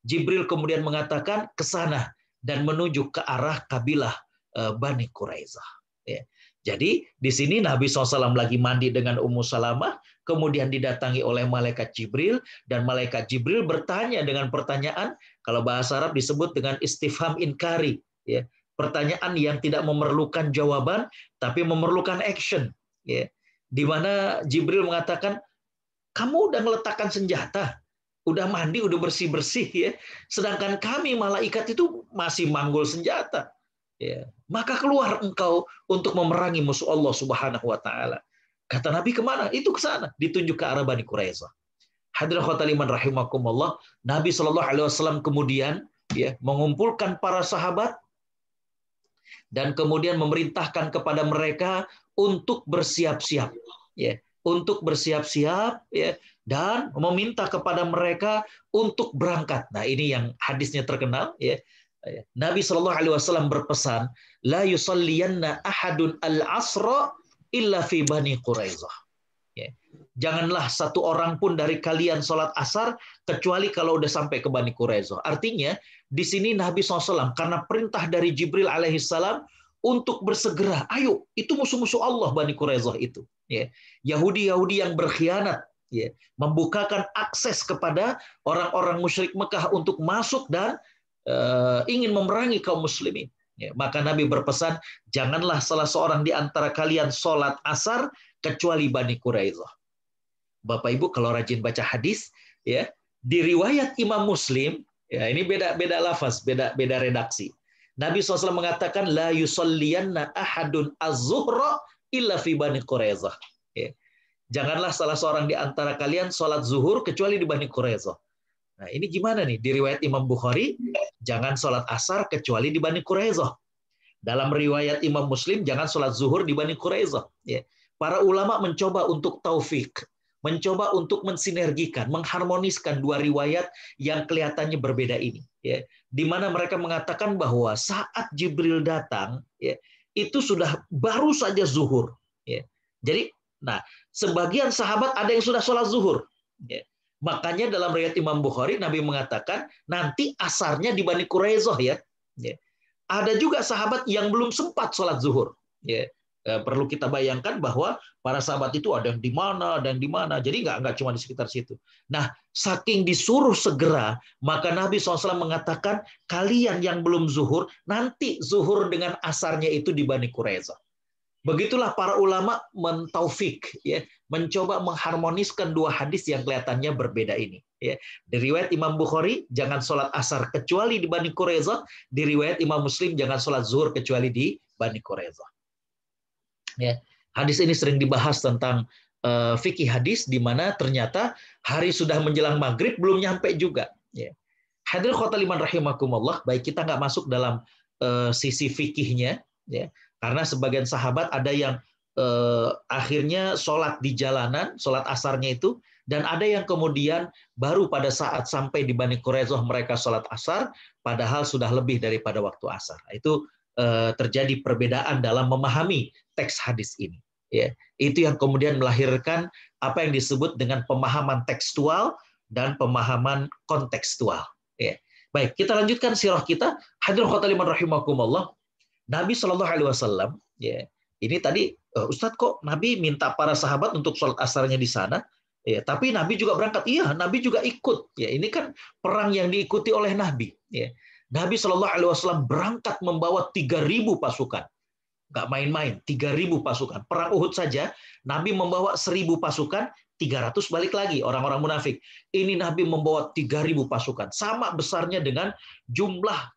Jibril kemudian mengatakan ke sana dan menuju ke arah kabilah Bani Quraidah. Ya. Jadi di sini Nabi SAW lagi mandi dengan Ummu Salamah, kemudian didatangi oleh malaikat Jibril, dan malaikat Jibril bertanya dengan pertanyaan, kalau bahasa Arab disebut dengan istifham inkari, ya, pertanyaan yang tidak memerlukan jawaban tapi memerlukan action, ya, di mana Jibril mengatakan, kamu udah meletakkan senjata, udah mandi, udah bersih-bersih, ya, sedangkan kami malaikat itu masih manggul senjata. Ya, maka keluar engkau untuk memerangi musuh Allah Subhanahu wa taala. Kata Nabi, kemana? Itu ke sana, ditunjuk ke arah Bani Quraidah. Hadirin khotal iman rahimakumullah, Nabi Shallallahu Alaihi Wasallam kemudian, ya, mengumpulkan para sahabat dan kemudian memerintahkan kepada mereka untuk bersiap-siap, ya, untuk bersiap-siap, ya, dan meminta kepada mereka untuk berangkat. Nah, ini yang hadisnya terkenal, ya. Nabi Shallallahu Alaihi Wasallam berpesan, la yusalliyanna ahadun al-asra illa fi Bani Quraidah. Ya. Janganlah satu orang pun dari kalian sholat asar kecuali kalau udah sampai ke Bani Quraizoh. Artinya di sini Nabi SAW karena perintah dari Jibril alaihissalam untuk bersegera, ayo itu musuh-musuh Allah Bani Quraizoh itu. Ya. Yahudi-Yahudi yang berkhianat, ya, membukakan akses kepada orang-orang musyrik Mekah untuk masuk dan ingin memerangi kaum muslimin. Ya, maka Nabi berpesan, janganlah salah seorang di antara kalian sholat asar kecuali Bani Quraizoh. Bapak Ibu kalau rajin baca hadis, ya, di riwayat Imam Muslim, ya ini beda lafaz, beda redaksi. Nabi SAW mengatakan la yusalliyanna ahadun az-zuhra illa fi Bani Quraizoh. Ya. Janganlah salah seorang di antara kalian sholat zuhur kecuali di Bani Quraizoh. Nah, ini gimana nih? Di riwayat Imam Bukhari, jangan sholat asar kecuali di Bani Quraizoh. Dalam riwayat Imam Muslim, jangan sholat zuhur di Bani Quraizoh. Ya. Para ulama mencoba untuk taufik, mencoba untuk mensinergikan, mengharmoniskan dua riwayat yang kelihatannya berbeda ini. Ya. Di mana mereka mengatakan bahwa saat Jibril datang, ya, itu sudah baru saja zuhur. Ya. Jadi, nah, sebagian sahabat ada yang sudah sholat zuhur. Ya. Makanya dalam riwayat Imam Bukhari, Nabi mengatakan, nanti asarnya di Bani Quraizoh ya. Ya. Ada juga sahabat yang belum sempat sholat zuhur. Ya. Perlu kita bayangkan bahwa para sahabat itu ada yang di mana, ada yang di mana. Jadi nggak cuma di sekitar situ. Nah, saking disuruh segera, maka Nabi SAW mengatakan, kalian yang belum zuhur, nanti zuhur dengan asarnya itu di Bani Quraizoh. Begitulah para ulama mentaufik, ya, mencoba mengharmoniskan dua hadis yang kelihatannya berbeda ini. Ya. Di riwayat Imam Bukhari, jangan sholat asar kecuali di Bani Quraizoh. Di riwayat Imam Muslim, jangan sholat zuhur kecuali di Bani Quraizoh. Ya, hadis ini sering dibahas tentang fikih hadis, di mana ternyata hari sudah menjelang maghrib belum nyampe juga. Ya. Hadirin khotimah rahimakumullah, baik kita nggak masuk dalam sisi fikihnya, ya, karena sebagian sahabat ada yang akhirnya sholat di jalanan, sholat asarnya itu, dan ada yang kemudian baru pada saat sampai di Bani Quraizoh mereka sholat asar, padahal sudah lebih daripada waktu asar. Itu terjadi perbedaan dalam memahami teks hadis ini. Ya, itu yang kemudian melahirkan apa yang disebut dengan pemahaman tekstual dan pemahaman kontekstual. Ya. Baik, kita lanjutkan sirah kita. Hadirin khotimah rahimakumullah. Nabi Shallallahu Alaihi Wasallam, ya, ini tadi Ustadz kok Nabi minta para sahabat untuk sholat asarnya di sana, ya, tapi Nabi juga berangkat. Iya, Nabi juga ikut. Ya, ini kan perang yang diikuti oleh Nabi. Ya. Nabi Shallallahu Alaihi Wasallam berangkat membawa 3.000 pasukan, nggak main-main, 3.000 pasukan. Perang Uhud saja, Nabi membawa 1.000 pasukan, 300 balik lagi orang-orang munafik. Ini Nabi membawa 3.000 pasukan, sama besarnya dengan jumlah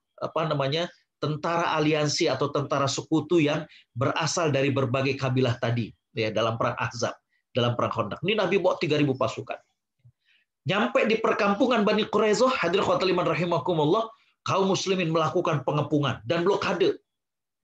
tentara aliansi atau tentara sekutu yang berasal dari berbagai kabilah tadi, ya, dalam perang Ahzab, dalam perang Khandaq. Ini Nabi bawa 3.000 pasukan. Nyampe di perkampungan Bani Quraizoh, hadirin khotimah rahimakumullah, kaum muslimin melakukan pengepungan dan blokade.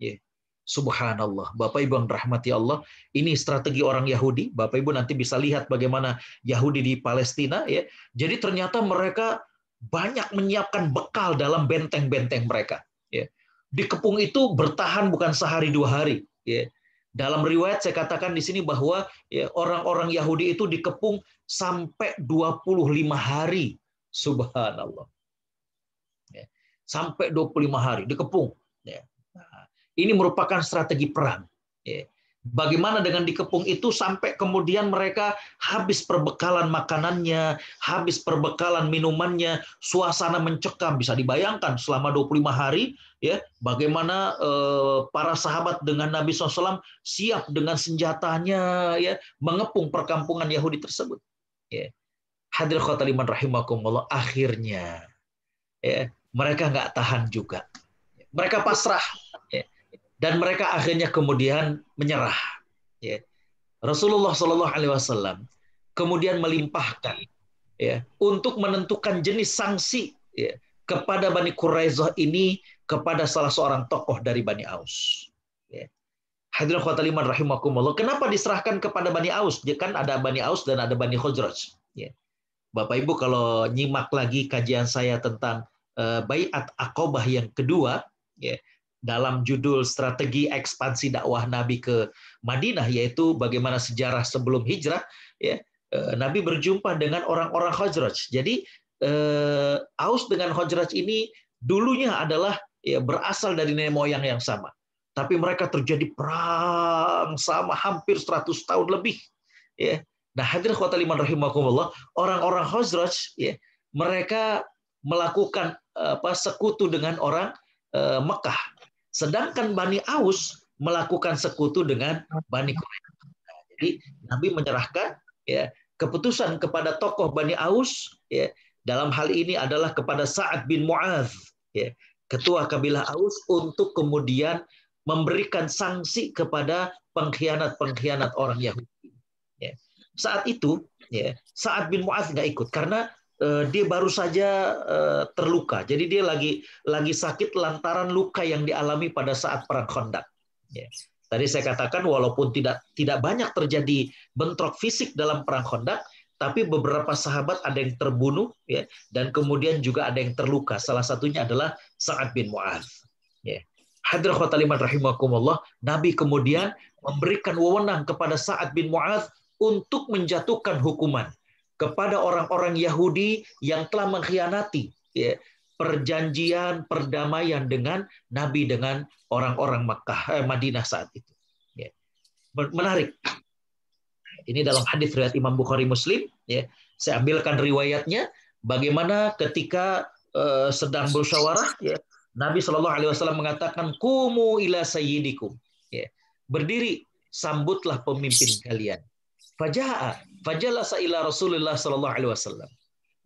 Ya. Subhanallah, Bapak Ibu yang dirahmati Allah, ini strategi orang Yahudi. Bapak Ibu nanti bisa lihat bagaimana Yahudi di Palestina, ya. Jadi ternyata mereka banyak menyiapkan bekal dalam benteng-benteng mereka. Ya. Dikepung itu bertahan bukan sehari dua hari. Ya. Dalam riwayat saya katakan di sini bahwa ya, orang-orang Yahudi itu dikepung sampai 25 hari. Subhanallah. Ya. Sampai 25 hari dikepung. Ya. Nah, ini merupakan strategi perang. Ya. Bagaimana dengan dikepung itu sampai kemudian mereka habis perbekalan makanannya, habis perbekalan minumannya, suasana mencekam, bisa dibayangkan selama 25 hari, ya, bagaimana para sahabat dengan Nabi SAW siap dengan senjatanya, ya, mengepung perkampungan Yahudi tersebut. Ya. Hadirin khotimah rahimakumullah, akhirnya, ya, mereka nggak tahan juga, mereka pasrah. Ya. Dan mereka akhirnya kemudian menyerah. Ya. Rasulullah Shallallahu Alaihi Wasallam kemudian melimpahkan, ya, untuk menentukan jenis sanksi, ya, kepada Bani Quraizoh ini kepada salah seorang tokoh dari Bani Aus. Ya. Hadirin khotimah rahimakumullah. Kenapa diserahkan kepada Bani Aus? Ya, kan ada Bani Aus dan ada Bani Khazraj. Ya. Bapak Ibu kalau nyimak lagi kajian saya tentang Baiat Aqobah yang kedua, ya, dalam judul strategi ekspansi dakwah Nabi ke Madinah, yaitu bagaimana sejarah sebelum hijrah, ya, Nabi berjumpa dengan orang-orang Khazraj. Jadi Aus dengan Khazraj ini dulunya adalah ya, berasal dari nenek moyang yang sama. Tapi mereka terjadi perang sama hampir 100 tahun lebih. Ya. Nah, hadirin khotbah liman rahimakumullah, orang-orang Khazraj ya, mereka melakukan sekutu dengan orang Mekah. Sedangkan Bani Aus melakukan sekutu dengan Bani Quraisy. Jadi Nabi menyerahkan ya keputusan kepada tokoh Bani Aus ya, dalam hal ini adalah kepada Sa'ad bin Mu'adz ya, ketua kabilah Aus, untuk kemudian memberikan sanksi kepada pengkhianat-pengkhianat orang Yahudi. Ya. Saat itu, ya, Sa'ad bin Mu'adz nggak ikut karena dia baru saja terluka. Jadi dia lagi sakit lantaran luka yang dialami pada saat perang Khandaq. Ya. Tadi saya katakan walaupun tidak banyak terjadi bentrok fisik dalam perang Khandaq, tapi beberapa sahabat ada yang terbunuh, ya, dan kemudian juga ada yang terluka. Salah satunya adalah Sa'ad bin Mu'adz. Ya. Hadirin khotbah rahimakumullah, Nabi kemudian memberikan wewenang kepada Sa'ad bin Mu'adz untuk menjatuhkan hukuman kepada orang-orang Yahudi yang telah mengkhianati ya, perjanjian perdamaian dengan Nabi dengan orang-orang Madinah saat itu. Ya. Menarik. Ini dalam hadis riwayat Imam Bukhari Muslim. Ya. Saya ambilkan riwayatnya. Bagaimana ketika sedang bersyawarah, ya, Nabi Shallallahu Alaihi Wasallam mengatakan, "Kumu ila sayyidikum." Ya. Berdiri, sambutlah pemimpin kalian. Fajalasa ila Rasulullah Sallallahu Alaihi Wasallam.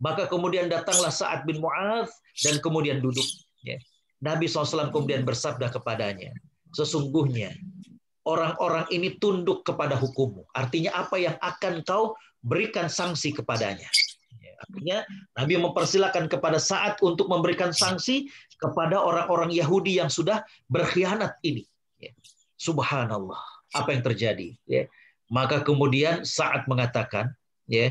Maka kemudian datanglah Sa'ad bin Mu'adz dan kemudian duduk. Ya. Nabi SAW kemudian bersabda kepadanya, sesungguhnya orang-orang ini tunduk kepada hukummu. Artinya apa yang akan kau berikan sanksi kepadanya. Ya. Artinya Nabi mempersilakan kepada Sa'ad untuk memberikan sanksi kepada orang-orang Yahudi yang sudah berkhianat ini. Ya. Subhanallah, apa yang terjadi? Ya. Maka kemudian Sa'ad mengatakan, ya,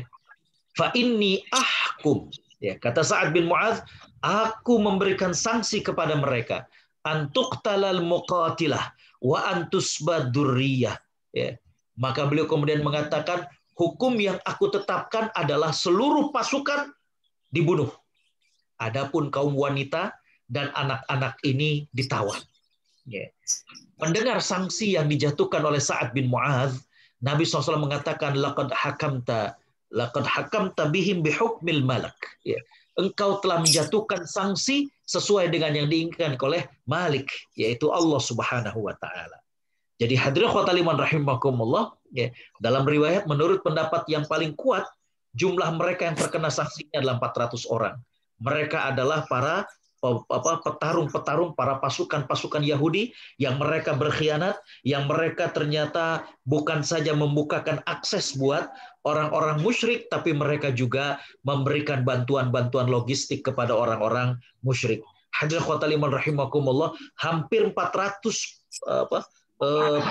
fa inni ahkum, ya, kata Sa'ad bin Mu'adz, aku memberikan sanksi kepada mereka, antuqtalal muqatilah wa antusbadurriyah, ya. Maka beliau kemudian mengatakan, hukum yang aku tetapkan adalah seluruh pasukan dibunuh, adapun kaum wanita dan anak-anak ini ditawan. Ya. Mendengar sanksi yang dijatuhkan oleh Sa'ad bin Mu'adz, Nabi SAW mengatakan, laqad hakamta bihim bihukmil malak. Ya. Engkau telah menjatuhkan sanksi sesuai dengan yang diinginkan oleh Malik, yaitu Allah Subhanahu wa Ta'ala. Jadi hadirin khotaliman rahimakumullah, ya, dalam riwayat menurut pendapat yang paling kuat, jumlah mereka yang terkena sanksinya adalah 400 orang. Mereka adalah para petarung-petarung, para pasukan-pasukan Yahudi yang mereka berkhianat, yang mereka ternyata bukan saja membukakan akses buat orang-orang musyrik, tapi mereka juga memberikan bantuan-bantuan logistik kepada orang-orang musyrik. Hadirin khotaliman rahimakumullah, hampir 400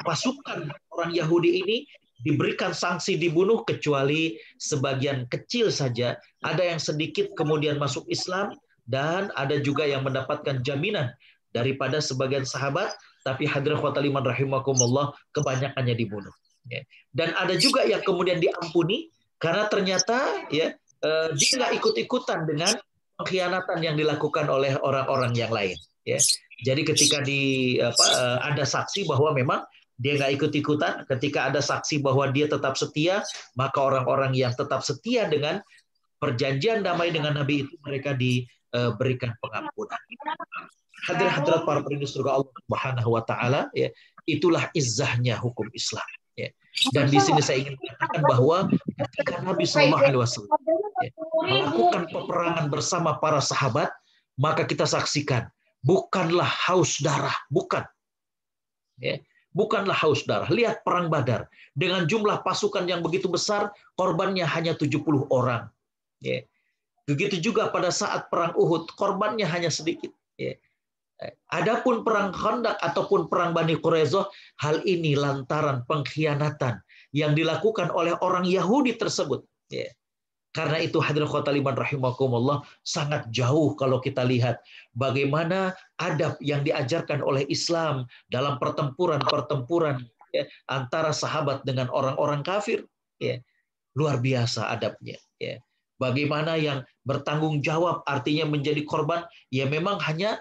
pasukan orang Yahudi ini diberikan sanksi dibunuh, kecuali sebagian kecil saja. Ada yang sedikit kemudian masuk Islam, dan ada juga yang mendapatkan jaminan daripada sebagian sahabat, tapi hadirin khotbah rahimakumullah, kebanyakannya dibunuh. Ya. Dan ada juga yang kemudian diampuni karena ternyata ya dia nggak ikut-ikutan dengan pengkhianatan yang dilakukan oleh orang-orang yang lain. Ya. Jadi ketika ada saksi bahwa memang dia nggak ikut-ikutan, ketika ada saksi bahwa dia tetap setia, maka orang-orang yang tetap setia dengan perjanjian damai dengan Nabi itu mereka diberikan pengampunan. Hadirat para penduduk surga Allah Subhanahu wa Ta'ala, ya, itulah izzahnya hukum Islam. Ya. Dan di sini saya ingin mengatakan bahwa ketika Nabi Shallallahu Alaihi Wasallam melakukan peperangan bersama para sahabat, maka kita saksikan bukanlah haus darah, bukan. Ya. Bukanlah haus darah. Lihat perang Badar dengan jumlah pasukan yang begitu besar, korbannya hanya 70 orang. Ya. Begitu juga pada saat perang Uhud, korbannya hanya sedikit. Ya. Adapun perang Khandaq ataupun perang Bani Quraisyah, hal ini lantaran pengkhianatan yang dilakukan oleh orang Yahudi tersebut. Ya. Karena itu hadirin khotbah rahimakumullah, sangat jauh kalau kita lihat bagaimana adab yang diajarkan oleh Islam dalam pertempuran-pertempuran ya, antara sahabat dengan orang-orang kafir. Ya. luar biasa adabnya. Ya. Bagaimana yang bertanggung jawab artinya menjadi korban, ya memang hanya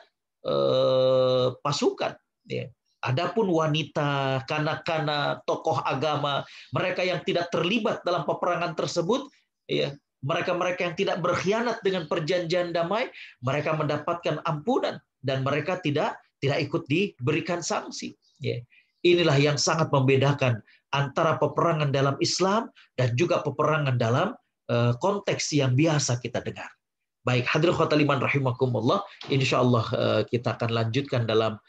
pasukan. Ya. Adapun wanita, kanak-kanak, tokoh agama, mereka yang tidak terlibat dalam peperangan tersebut, ya, mereka-mereka yang tidak berkhianat dengan perjanjian damai, mereka mendapatkan ampunan dan mereka tidak ikut diberikan sanksi. Ya. Inilah yang sangat membedakan antara peperangan dalam Islam dan juga peperangan dalam konteks yang biasa kita dengar. Baik, hadirin khotaliman rahimakumullah, insyaallah kita akan lanjutkan dalam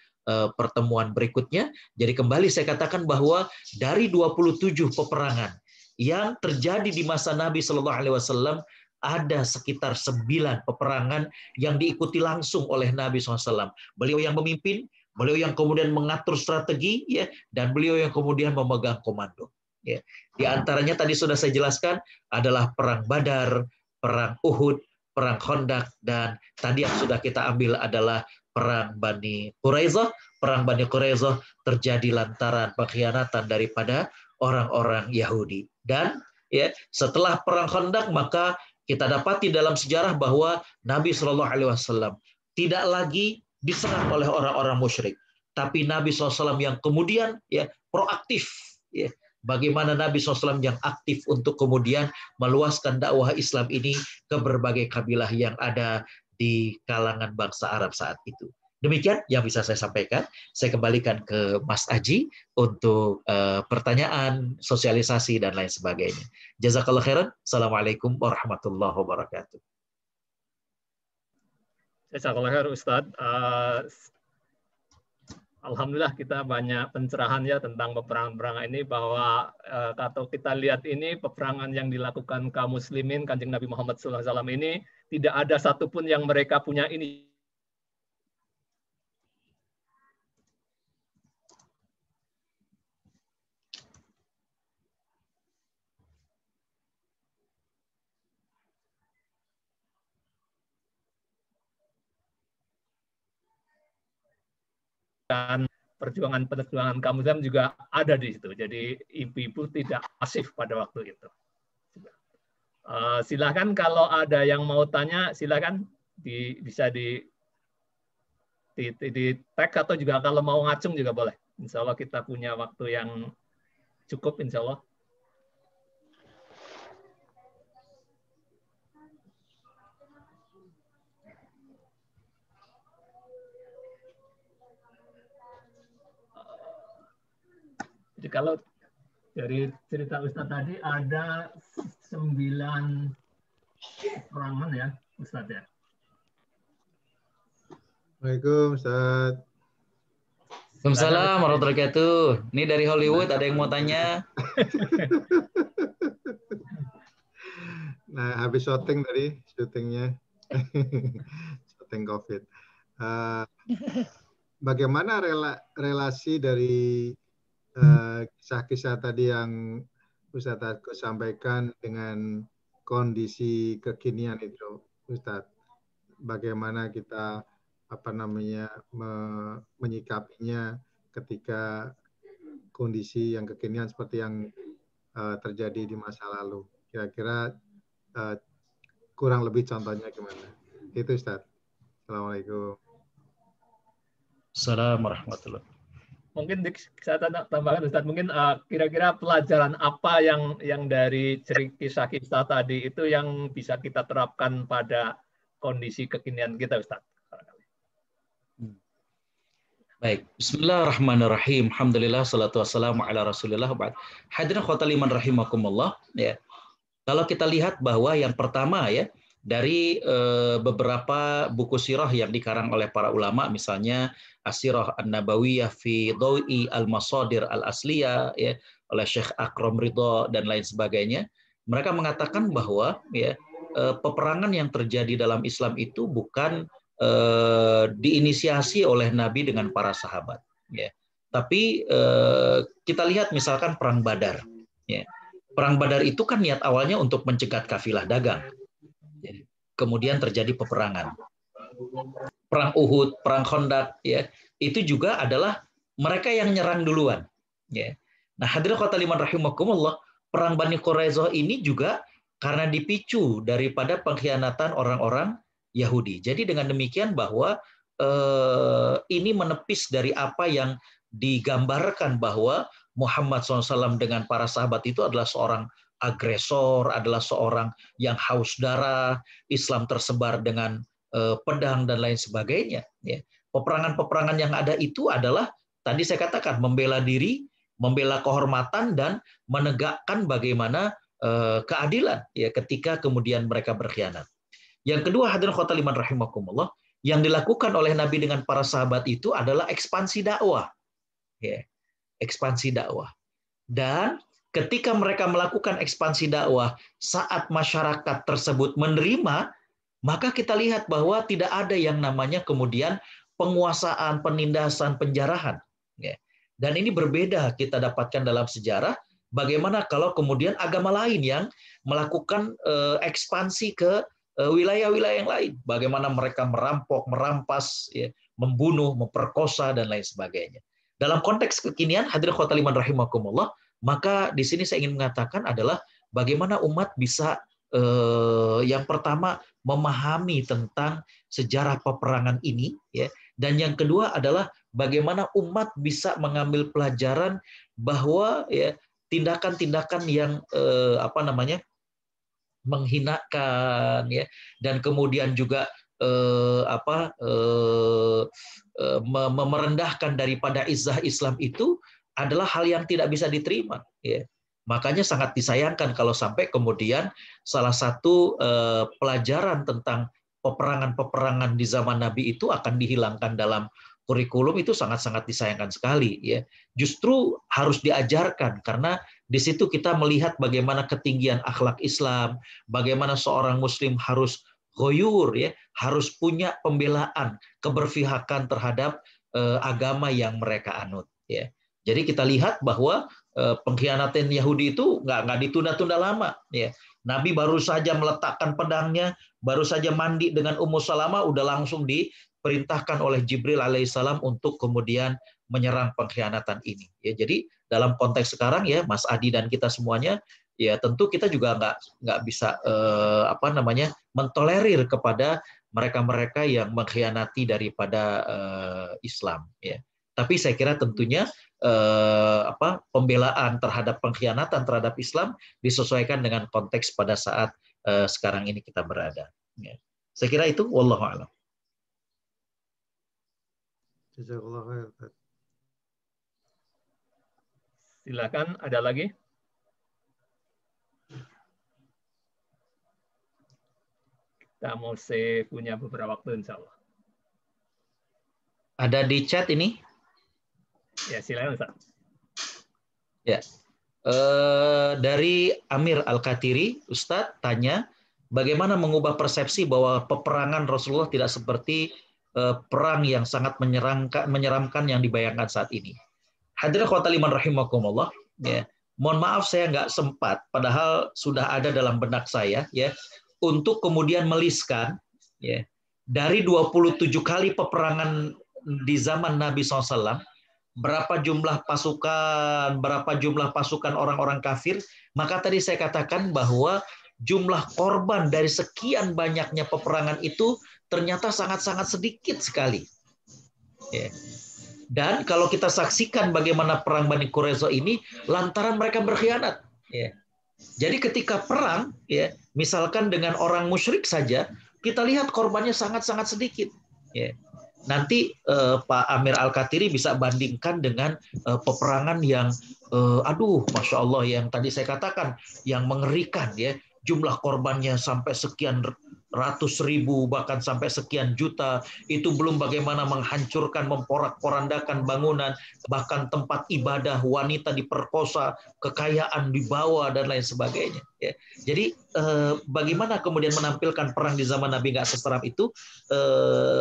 pertemuan berikutnya. Jadi kembali saya katakan bahwa dari 27 peperangan yang terjadi di masa Nabi Shallallahu Alaihi Wasallam, ada sekitar 9 peperangan yang diikuti langsung oleh Nabi SAW. Beliau yang memimpin, beliau yang kemudian mengatur strategi, ya, dan beliau yang kemudian memegang komando. Ya. Di antaranya tadi sudah saya jelaskan adalah perang Badar, perang Uhud, perang Khandaq, dan tadi yang sudah kita ambil adalah perang Bani Quraisyah. Perang Bani Quraisyah terjadi lantaran pengkhianatan daripada orang-orang Yahudi. Dan ya, setelah perang Khandaq maka kita dapati dalam sejarah bahwa Nabi Shallallahu Alaihi Wasallam tidak lagi diserang oleh orang-orang musyrik, tapi Nabi SAW yang kemudian ya proaktif. Ya, bagaimana Nabi SAW yang aktif untuk kemudian meluaskan dakwah Islam ini ke berbagai kabilah yang ada di kalangan bangsa Arab saat itu. Demikian yang bisa saya sampaikan. Saya kembalikan ke Mas Aji untuk pertanyaan, sosialisasi, dan lain sebagainya. Jazakallah khairan. Assalamualaikum warahmatullahi wabarakatuh. Jazakallah khairan Ustadz. Alhamdulillah kita banyak pencerahan ya tentang peperangan-peperangan ini, bahwa kalau kita lihat ini peperangan yang dilakukan kaum muslimin Kanjeng Nabi Muhammad SAW ini tidak ada satupun yang mereka punya ini. Dan perjuangan kaum Muslim juga ada di situ. Jadi ibu-ibu tidak pasif pada waktu itu. Silakan kalau ada yang mau tanya, silakan bisa di tag, atau juga kalau mau ngacung juga boleh. Insya Allah kita punya waktu yang cukup, insya Allah. Jadi kalau dari cerita Ustadz tadi ada 9 peperangan ya Ustadz ya. Assalamualaikum Ustadz. Waalaikumsalam warahmatullahi wabarakatuh. Ini dari Hollywood, ada yang mau tanya? Nah, habis syutingnya. Syuting COVID. Bagaimana relasi dari kisah-kisah tadi yang Ustadz Agus sampaikan dengan kondisi kekinian itu, Ustadz? Bagaimana kita menyikapinya ketika kondisi yang kekinian seperti yang terjadi di masa lalu? Kira-kira kurang lebih contohnya gimana? Itu Ustadz. Assalamualaikum. Assalamualaikum warahmatullahi wabarakatuh. Mungkin saya tambahkan Ustadz, mungkin kira-kira pelajaran apa yang dari kisah-kisah tadi itu yang bisa kita terapkan pada kondisi kekinian kita, Ustadz? Baik, bismillahirrahmanirrahim. Alhamdulillah, salatu wassalamu ala rasulillah. Hadirin khotaliman rahimakumullah. Ya. Kalau kita lihat bahwa yang pertama ya, dari beberapa buku sirah yang dikarang oleh para ulama, misalnya As-Sirah An-Nabawiyah fi Dawi Al-Masadir Al-Asliyah ya, oleh Syekh Akram Ridho dan lain sebagainya, mereka mengatakan bahwa ya, peperangan yang terjadi dalam Islam itu bukan diinisiasi oleh Nabi dengan para sahabat ya. Tapi kita lihat misalkan perang Badar ya. Perang Badar itu kan niat awalnya untuk mencegat kafilah dagang. Kemudian terjadi peperangan. Perang Uhud, perang Khandaq ya, itu juga adalah mereka yang nyerang duluan ya. Nah, hadirin khotaliman rahimakumullah, perang Bani Quraisyah ini juga karena dipicu daripada pengkhianatan orang-orang Yahudi. Jadi dengan demikian bahwa ini menepis dari apa yang digambarkan bahwa Muhammad SAW dengan para sahabat itu adalah seorang agresor, adalah seorang yang haus darah, Islam tersebar dengan pedang dan lain sebagainya. Ya. Peperangan-peperangan yang ada itu adalah tadi saya katakan membela diri, membela kehormatan dan menegakkan bagaimana keadilan ya ketika kemudian mereka berkhianat. Yang kedua, hadirin khotul iman rahimakumullah, yang dilakukan oleh Nabi dengan para sahabat itu adalah ekspansi dakwah. Ya, ekspansi dakwah. Dan ketika mereka melakukan ekspansi dakwah, saat masyarakat tersebut menerima, maka kita lihat bahwa tidak ada yang namanya kemudian penguasaan, penindasan, penjarahan. Ya. Dan ini berbeda kita dapatkan dalam sejarah. Bagaimana kalau kemudian agama lain yang melakukan ekspansi ke wilayah-wilayah yang lain? Bagaimana mereka merampok, merampas, ya, membunuh, memperkosa, dan lain sebagainya. Dalam konteks kekinian, hadirin khotul iman rahimakumullah, maka di sini saya ingin mengatakan adalah bagaimana umat bisa yang pertama memahami tentang sejarah peperangan ini, ya, dan yang kedua adalah bagaimana umat bisa mengambil pelajaran bahwa ya tindakan-tindakan yang menghinakan, ya, dan kemudian juga merendahkan daripada izzah Islam itu adalah hal yang tidak bisa diterima. Ya. Makanya sangat disayangkan kalau sampai kemudian salah satu pelajaran tentang peperangan-peperangan di zaman Nabi itu akan dihilangkan dalam kurikulum, itu sangat-sangat disayangkan sekali. Ya. Justru harus diajarkan karena di situ kita melihat bagaimana ketinggian akhlak Islam, bagaimana seorang Muslim harus ghoyur, ya, harus punya pembelaan, keberpihakan terhadap agama yang mereka anut. Ya. Jadi kita lihat bahwa pengkhianatan Yahudi itu nggak ditunda-tunda lama. Ya. Nabi baru saja meletakkan pedangnya, baru saja mandi dengan Ummu Salamah, udah langsung diperintahkan oleh Jibril alaihissalam untuk kemudian menyerang pengkhianatan ini. Ya, jadi dalam konteks sekarang ya, Mas Adi dan kita semuanya, ya tentu kita juga nggak bisa mentolerir kepada mereka-mereka yang mengkhianati daripada Islam. Ya. Tapi saya kira tentunya pembelaan terhadap pengkhianatan terhadap Islam disesuaikan dengan konteks pada saat sekarang ini kita berada. Ya. Saya kira itu, wallahu a'lam. Silakan, ada lagi? Kita masih punya beberapa waktu, insya Allah. Ada di chat ini? Ya, silakan, Ustaz. Ya. Dari Amir Al-Katiri, Ustadz tanya, bagaimana mengubah persepsi bahwa peperangan Rasulullah tidak seperti perang yang sangat menyeramkan yang dibayangkan saat ini. Hadirin khotul iman rahimakumullah, ya. Mohon maaf saya nggak sempat, padahal sudah ada dalam benak saya, ya, untuk kemudian meliskan, ya, dari 27 kali peperangan di zaman Nabi SAW, berapa jumlah pasukan orang-orang kafir, maka tadi saya katakan bahwa jumlah korban dari sekian banyaknya peperangan itu ternyata sangat-sangat sedikit sekali. Ya. Dan kalau kita saksikan bagaimana perang Bani Quraisyah ini, lantaran mereka berkhianat. Ya. Jadi ketika perang, ya, misalkan dengan orang musyrik saja, kita lihat korbannya sangat-sangat sedikit. Ya. Nanti Pak Amir Al-Katiri bisa bandingkan dengan peperangan yang, Masya Allah, yang tadi saya katakan, yang mengerikan, ya, jumlah korbannya sampai sekian ratus ribu, bahkan sampai sekian juta. Itu belum bagaimana menghancurkan, memporak-porandakan bangunan, bahkan tempat ibadah, wanita diperkosa, kekayaan dibawa, dan lain sebagainya. Ya. Jadi bagaimana kemudian menampilkan perang di zaman Nabi nggak seseram itu?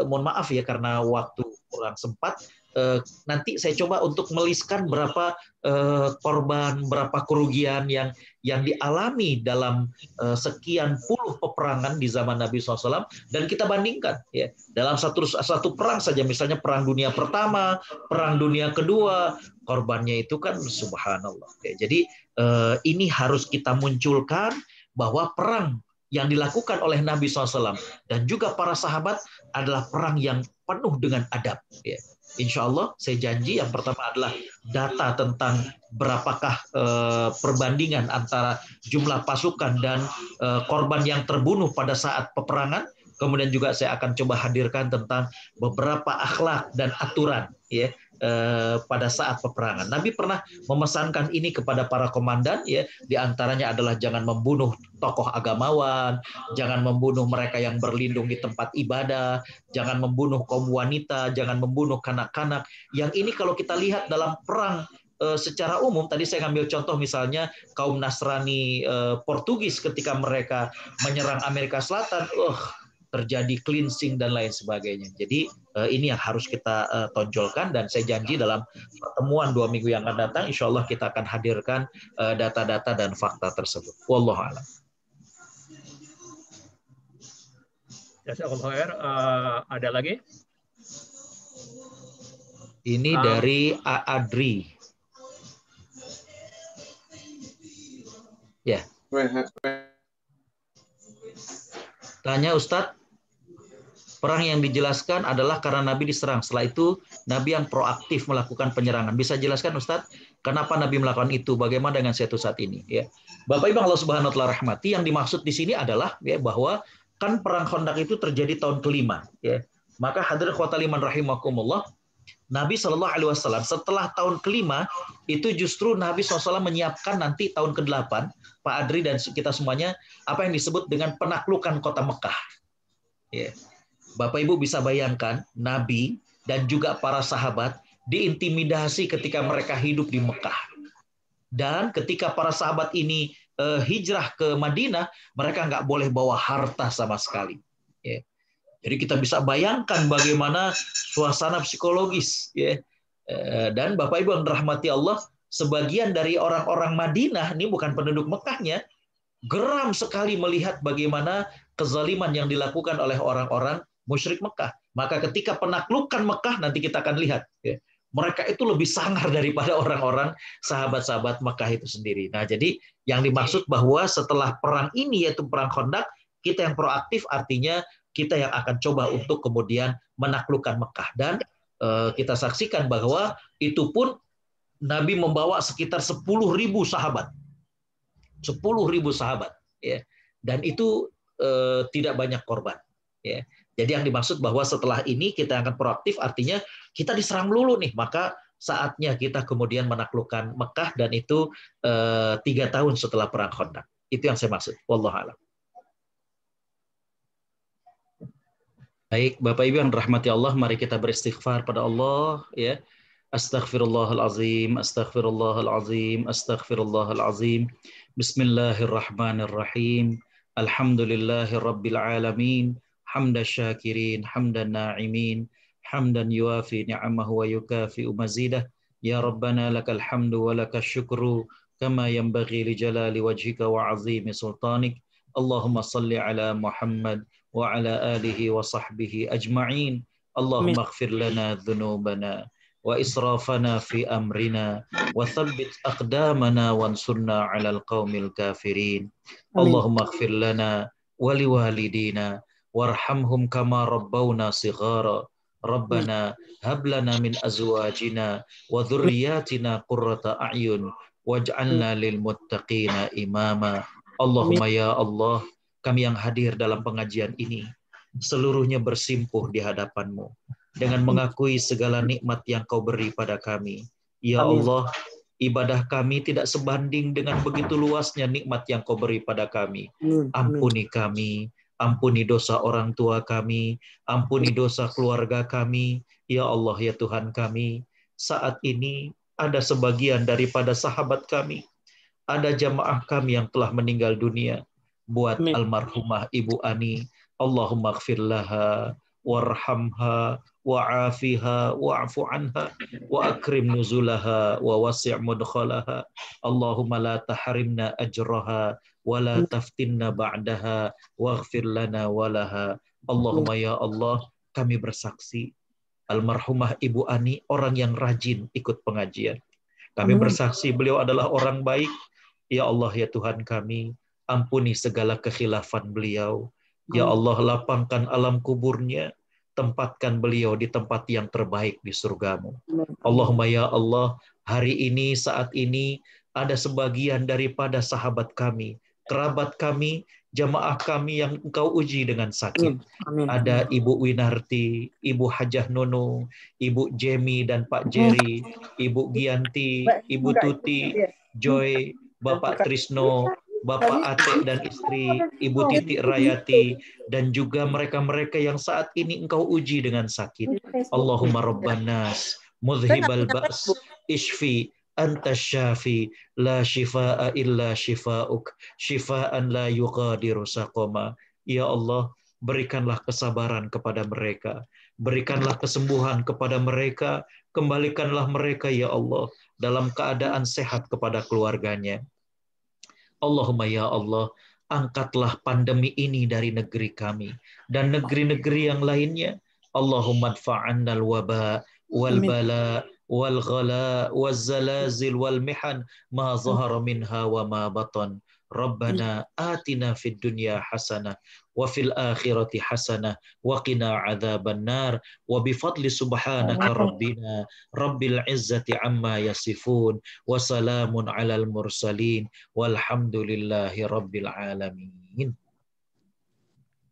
Mohon maaf ya karena waktu kurang sempat. nanti saya coba untuk meliskan berapa korban, berapa kerugian yang dialami dalam sekian puluh peperangan di zaman Nabi SAW, dan kita bandingkan ya dalam satu perang saja, misalnya perang dunia pertama, perang dunia kedua, korbannya itu kan subhanallah. Ya, jadi ini harus kita munculkan bahwa perang yang dilakukan oleh Nabi SAW dan juga para sahabat adalah perang yang penuh dengan adab. Ya. Insya Allah saya janji yang pertama adalah data tentang berapakah perbandingan antara jumlah pasukan dan korban yang terbunuh pada saat peperangan. Kemudian juga saya akan coba hadirkan tentang beberapa akhlak dan aturan ya pada saat peperangan. Nabi pernah memesankan ini kepada para komandan ya, di antaranya adalah jangan membunuh tokoh agamawan, jangan membunuh mereka yang berlindung di tempat ibadah, jangan membunuh kaum wanita, jangan membunuh kanak-kanak. Yang ini kalau kita lihat dalam perang secara umum, tadi saya ngambil contoh misalnya kaum Nasrani Portugis ketika mereka menyerang Amerika Selatan, terjadi cleansing dan lain sebagainya. Jadi ini yang harus kita tonjolkan, dan saya janji dalam pertemuan 2 minggu yang akan datang, insya Allah kita akan hadirkan data-data dan fakta tersebut. Wallahu a'lam. Jazakallahu khair. Ada lagi? Ini dari Adri. Ya. Tanya Ustadz, perang yang dijelaskan adalah karena Nabi diserang. Setelah itu Nabi yang proaktif melakukan penyerangan. Bisa jelaskan Ustadz, kenapa Nabi melakukan itu? Bagaimana dengan situasi saat ini? Ya, Bapak Ibu Allah Subhanahu wa taala rahmati, yang dimaksud di sini adalah ya bahwa kan perang Khandaq itu terjadi tahun kelima. Ya, maka hadirin khotbah liman rahimakumullah, Nabi SAW setelah tahun kelima itu justru Nabi SAW menyiapkan nanti tahun ke-8, Pak Adri dan kita semuanya, apa yang disebut dengan penaklukan kota Mekah. Ya. Bapak Ibu bisa bayangkan Nabi dan juga para sahabat diintimidasi ketika mereka hidup di Mekah. Dan ketika para sahabat ini hijrah ke Madinah, mereka nggak boleh bawa harta sama sekali. Ya. Jadi kita bisa bayangkan bagaimana suasana psikologis. Ya. Dan Bapak Ibu yang dirahmati Allah, sebagian dari orang-orang Madinah, ini bukan penduduk Mekahnya, geram sekali melihat bagaimana kezaliman yang dilakukan oleh orang-orang musyrik Mekah. Maka ketika penaklukan Mekah, nanti kita akan lihat ya, mereka itu lebih sangar daripada orang-orang sahabat-sahabat Mekah itu sendiri. Nah, jadi yang dimaksud bahwa setelah perang ini, yaitu perang Khandaq, kita yang proaktif, artinya kita yang akan coba untuk kemudian menaklukkan Mekah. Dan kita saksikan bahwa itu pun Nabi membawa sekitar 10.000 sahabat. 10.000 sahabat. Ya. Dan itu tidak banyak korban. Ya. Jadi yang dimaksud bahwa setelah ini kita akan proaktif, artinya kita diserang dulu nih, maka saatnya kita kemudian menaklukkan Mekah, dan itu 3 tahun setelah perang Khandaq. Itu yang saya maksud. Wallahu a'lam. Baik, Bapak Ibu yang dirahmati Allah, mari kita beristighfar pada Allah ya. Astaghfirullahalazim, astaghfirullahalazim, astaghfirullahalazim. Bismillahirrahmanirrahim. Alhamdulillahirabbil alamin. Hamdan syakirin, hamdan na'imin, hamdan yuafi ni'amahu wa yukafi'u mazidah. Ya Rabbana lakal hamdu wa lakal syukru kama yanbaghi li jalali wajhika wa azimi sultanik. Allahumma salli ala Muhammad wa ala alihi wa sahbihi ajma'in. Allahumma ighfir lana dhunubana wa israfana fi amrina wa thabbit aqdamana wansurna 'alal qaumil kafirin. Allahumma ighfir lana wa liwalidina warhamhum kama rabbawna shighara. Rabbana hab lana min azwajina wa dhurriyyatina qurrata a'yun waj'alna lil muttaqina imama. Allahumma ya Allah, kami yang hadir dalam pengajian ini seluruhnya bersimpuh di hadapan-Mu dengan mengakui segala nikmat yang Kau beri pada kami. Ya Allah, ibadah kami tidak sebanding dengan begitu luasnya nikmat yang Kau beri pada kami. Ampuni kami, ampuni dosa orang tua kami, ampuni dosa keluarga kami. Ya Allah, ya Tuhan kami, saat ini ada sebagian daripada sahabat kami, ada jamaah kami yang telah meninggal dunia. Buat almarhumah Ibu Ani, Allahumma ighfir laha warhamha wa'afiha wa'fu anha wa akrim nuzulaha wa wasi' mudkhalaha. Allahumma la tahrimna ajraha wa la taftinna ba'daha waghfir lana walaha. Allahumma ya Allah, kami bersaksi almarhumah Ibu Ani orang yang rajin ikut pengajian. Kami bersaksi beliau adalah orang baik. Ya Allah ya Tuhan kami, ampuni segala kekhilafan beliau. Ya Allah, lapangkan alam kuburnya, tempatkan beliau di tempat yang terbaik di surgamu. Allahumma ya Allah, hari ini, saat ini, ada sebagian daripada sahabat kami, kerabat kami, jamaah kami yang Engkau uji dengan sakit. Ada Ibu Winarti, Ibu Hajah Nunu, Ibu Jemi dan Pak Jerry, Ibu Gianti, Ibu Tuti, Joy, Bapak Trisno, Bapak Ate dan istri, Ibu Titi Rayati, dan juga mereka-mereka yang saat ini Engkau uji dengan sakit. Allahumma Rabbanas, mudhibal ba's, ishfi, anta syafi, la shifaa illa shifauk, shifaan la yughadiru saqama. Ya Allah, berikanlah kesabaran kepada mereka, berikanlah kesembuhan kepada mereka, kembalikanlah mereka ya Allah dalam keadaan sehat kepada keluarganya. Allahumma ya Allah, angkatlah pandemi ini dari negeri kami dan negeri-negeri yang lainnya. Allahumma adfa'annal waba wal bala wal ghala wal zalazil wal mihan ma zahara minha wa ma batan. Rabbana atina fid dunya hasanah wa fil akhirati hasanah wa qina adzaban nar wa bi fadli subhanaka rabbina rabbil izzati amma yasifun wa salamun alal mursalin walhamdulillahi rabbil alamin.